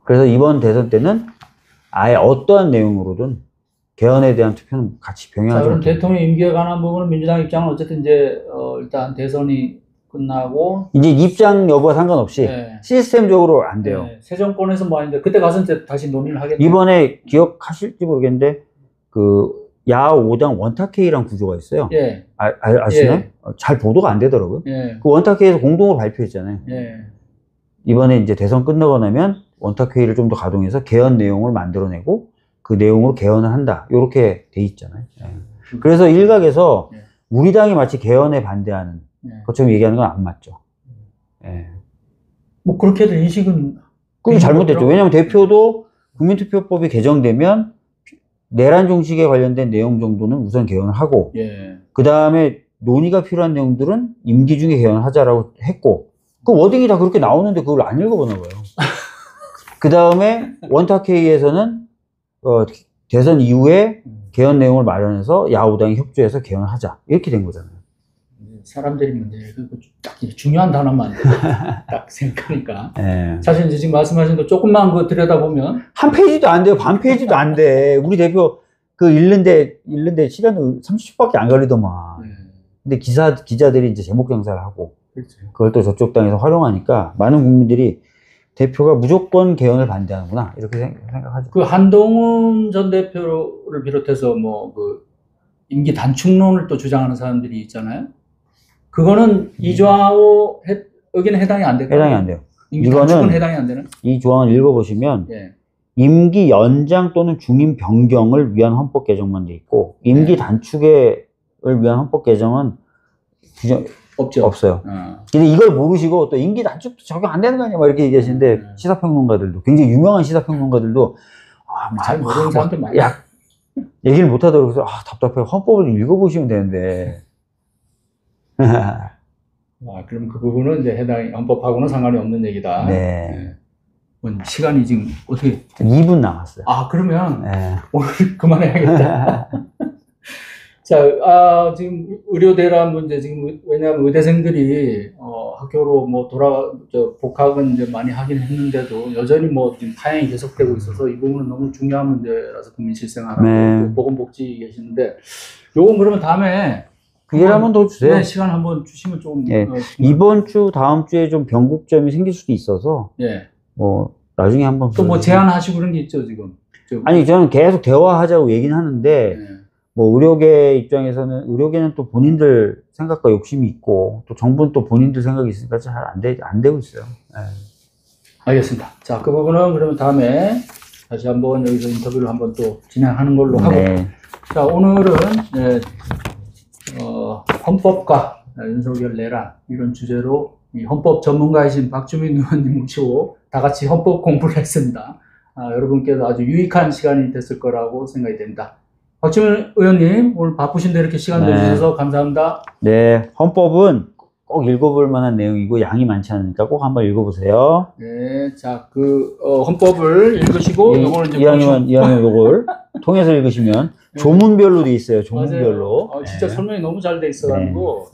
Speaker 2: 그래서 이번 대선 때는 아예 어떠한 내용으로든 개헌에 대한 투표는 같이 병행하지
Speaker 1: 그럼
Speaker 2: 못합니다.
Speaker 1: 대통령 임기에 관한 부분은 민주당 입장은 어쨌든 이제 일단 대선이 끝나고
Speaker 2: 이제 입장 여부와 상관없이 시스템적으로 안 돼요.
Speaker 1: 새 정권에서 뭐 하는데 그때 가서 이제 다시 논의를 하겠네요.
Speaker 2: 이번에 기억하실지 모르겠는데 그 야 5당 원탁회의란 구조가 있어요. 아시나요? 잘 보도가 안 되더라고요. 그 원탁회의에서 공동으로 발표했잖아요. 이번에 이제 대선 끝나고 나면 원탁회의를 좀 더 가동해서 개헌 내용을 만들어내고 그 내용으로 개헌을 한다. 이렇게 돼 있잖아요. 그래서 일각에서 우리 당이 마치 개헌에 반대하는 것처럼 얘기하는 건 안 맞죠.
Speaker 1: 뭐 그렇게들 인식은
Speaker 2: 그게 잘못됐죠. 왜냐하면 대표도 국민투표법이 개정되면 내란 종식에 관련된 내용 정도는 우선 개헌을 하고 그 다음에 논의가 필요한 내용들은 임기 중에 개헌을 하자라고 했고 그 워딩이 다 그렇게 나오는데 그걸 안 읽어보나 봐요. 그 다음에 원탁회의에서는 대선 이후에 개헌 내용을 마련해서 야후당이 협조해서 개헌을 하자 이렇게 된 거잖아요.
Speaker 1: 사람들이 문제 딱 중요한 단어만 딱 생각하니까 사실 이제 지금 말씀하신 거 조금만 그 들여다보면
Speaker 2: 한 페이지도 안 돼요. 반 페이지도 안 돼. 우리 대표 그 읽는데 시간은 30초밖에 안 걸리더만. 근데 기자들이 이제 제목 장사를 하고 그걸 또 저쪽 당에서 활용하니까 많은 국민들이 대표가 무조건 개헌을 반대하는구나 이렇게 생각하죠.
Speaker 1: 그 한동훈 전 대표를 비롯해서 뭐 그 임기 단축론을 또 주장하는 사람들이 있잖아요. 그거는 이 조항하고 의견에 해당이 안 될까요?
Speaker 2: 해당이 안 돼요.
Speaker 1: 임기 단축은 해당이 안 되는?
Speaker 2: 이 조항을 읽어보시면
Speaker 1: 예.
Speaker 2: 임기 연장 또는 중임 변경을 위한 헌법 개정만 돼 있고 임기 단축을 위한 헌법 개정은 없어요. 근데 이걸 모르시고 또 임기 단축도 적용 안 되는 거 아니야? 막 이렇게 얘기하시는데 시사평론가들도 굉장히 유명한 시사평론가들도
Speaker 1: 잘 모르는 사람들 많아요.
Speaker 2: 얘기를 못 하더라고요. 그래서 답답해요. 헌법을 읽어보시면 되는데.
Speaker 1: 그럼 그 부분은 이제 해당이 헌법하고는 상관이 없는 얘기다.
Speaker 2: 네.
Speaker 1: 시간이 지금 어떻게
Speaker 2: 2분 남았어요.
Speaker 1: 그러면
Speaker 2: 네.
Speaker 1: 오늘 그만해야겠다. 자, 지금 의료 대란 문제 지금 왜냐하면 의대생들이 학교로 뭐 복학은 이제 많이 하긴 했는데도 여전히 뭐 지금 파행이 계속되고 있어서 이 부분은 너무 중요한 문제라서 국민 실생활하고
Speaker 2: 네.
Speaker 1: 보건복지 계시는데 요건 그러면 다음에
Speaker 2: 기회를 한번 더 주세요.
Speaker 1: 네, 시간 한번 주시면 좀
Speaker 2: 이번 주 다음 주에 좀 변곡점이 생길 수도 있어서 뭐 나중에 한번
Speaker 1: 또 뭐 제안하시고 그런 게 있죠 지금.
Speaker 2: 아니 저는 계속 대화하자고 얘기는 하는데 뭐 의료계 입장에서는 의료계는 또 본인들 생각과 욕심이 있고 또 정부는 또 본인들 생각이 있으니까 잘 안 되고 있어요.
Speaker 1: 알겠습니다. 자, 그 부분은 그러면 다음에 다시 한번 여기서 인터뷰를 한번 또 진행하는 걸로 하고. 자, 오늘은 헌법과 윤석열 내란 이런 주제로 이 헌법 전문가이신 박주민 의원님 모시고 다 같이 헌법 공부를 했습니다. 여러분께도 아주 유익한 시간이 됐을 거라고 생각이 됩니다. 박주민 의원님 오늘 바쁘신데 이렇게 시간 내주셔서 감사합니다. 네,
Speaker 2: 헌법은 꼭 읽어볼 만한 내용이고 양이 많지 않으니까 꼭 한번 읽어보세요.
Speaker 1: 네, 자, 헌법을 읽으시고 요거는 이제
Speaker 2: 이왕이면 요걸 통해서 읽으시면 조문별로 돼 있어요. 조문별로.
Speaker 1: 진짜 설명이 너무 잘 돼 있어가지고.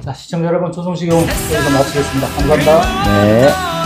Speaker 1: 자, 시청자 여러분, 조성식 의원 여기서 마치겠습니다. 감사합니다.
Speaker 2: 네.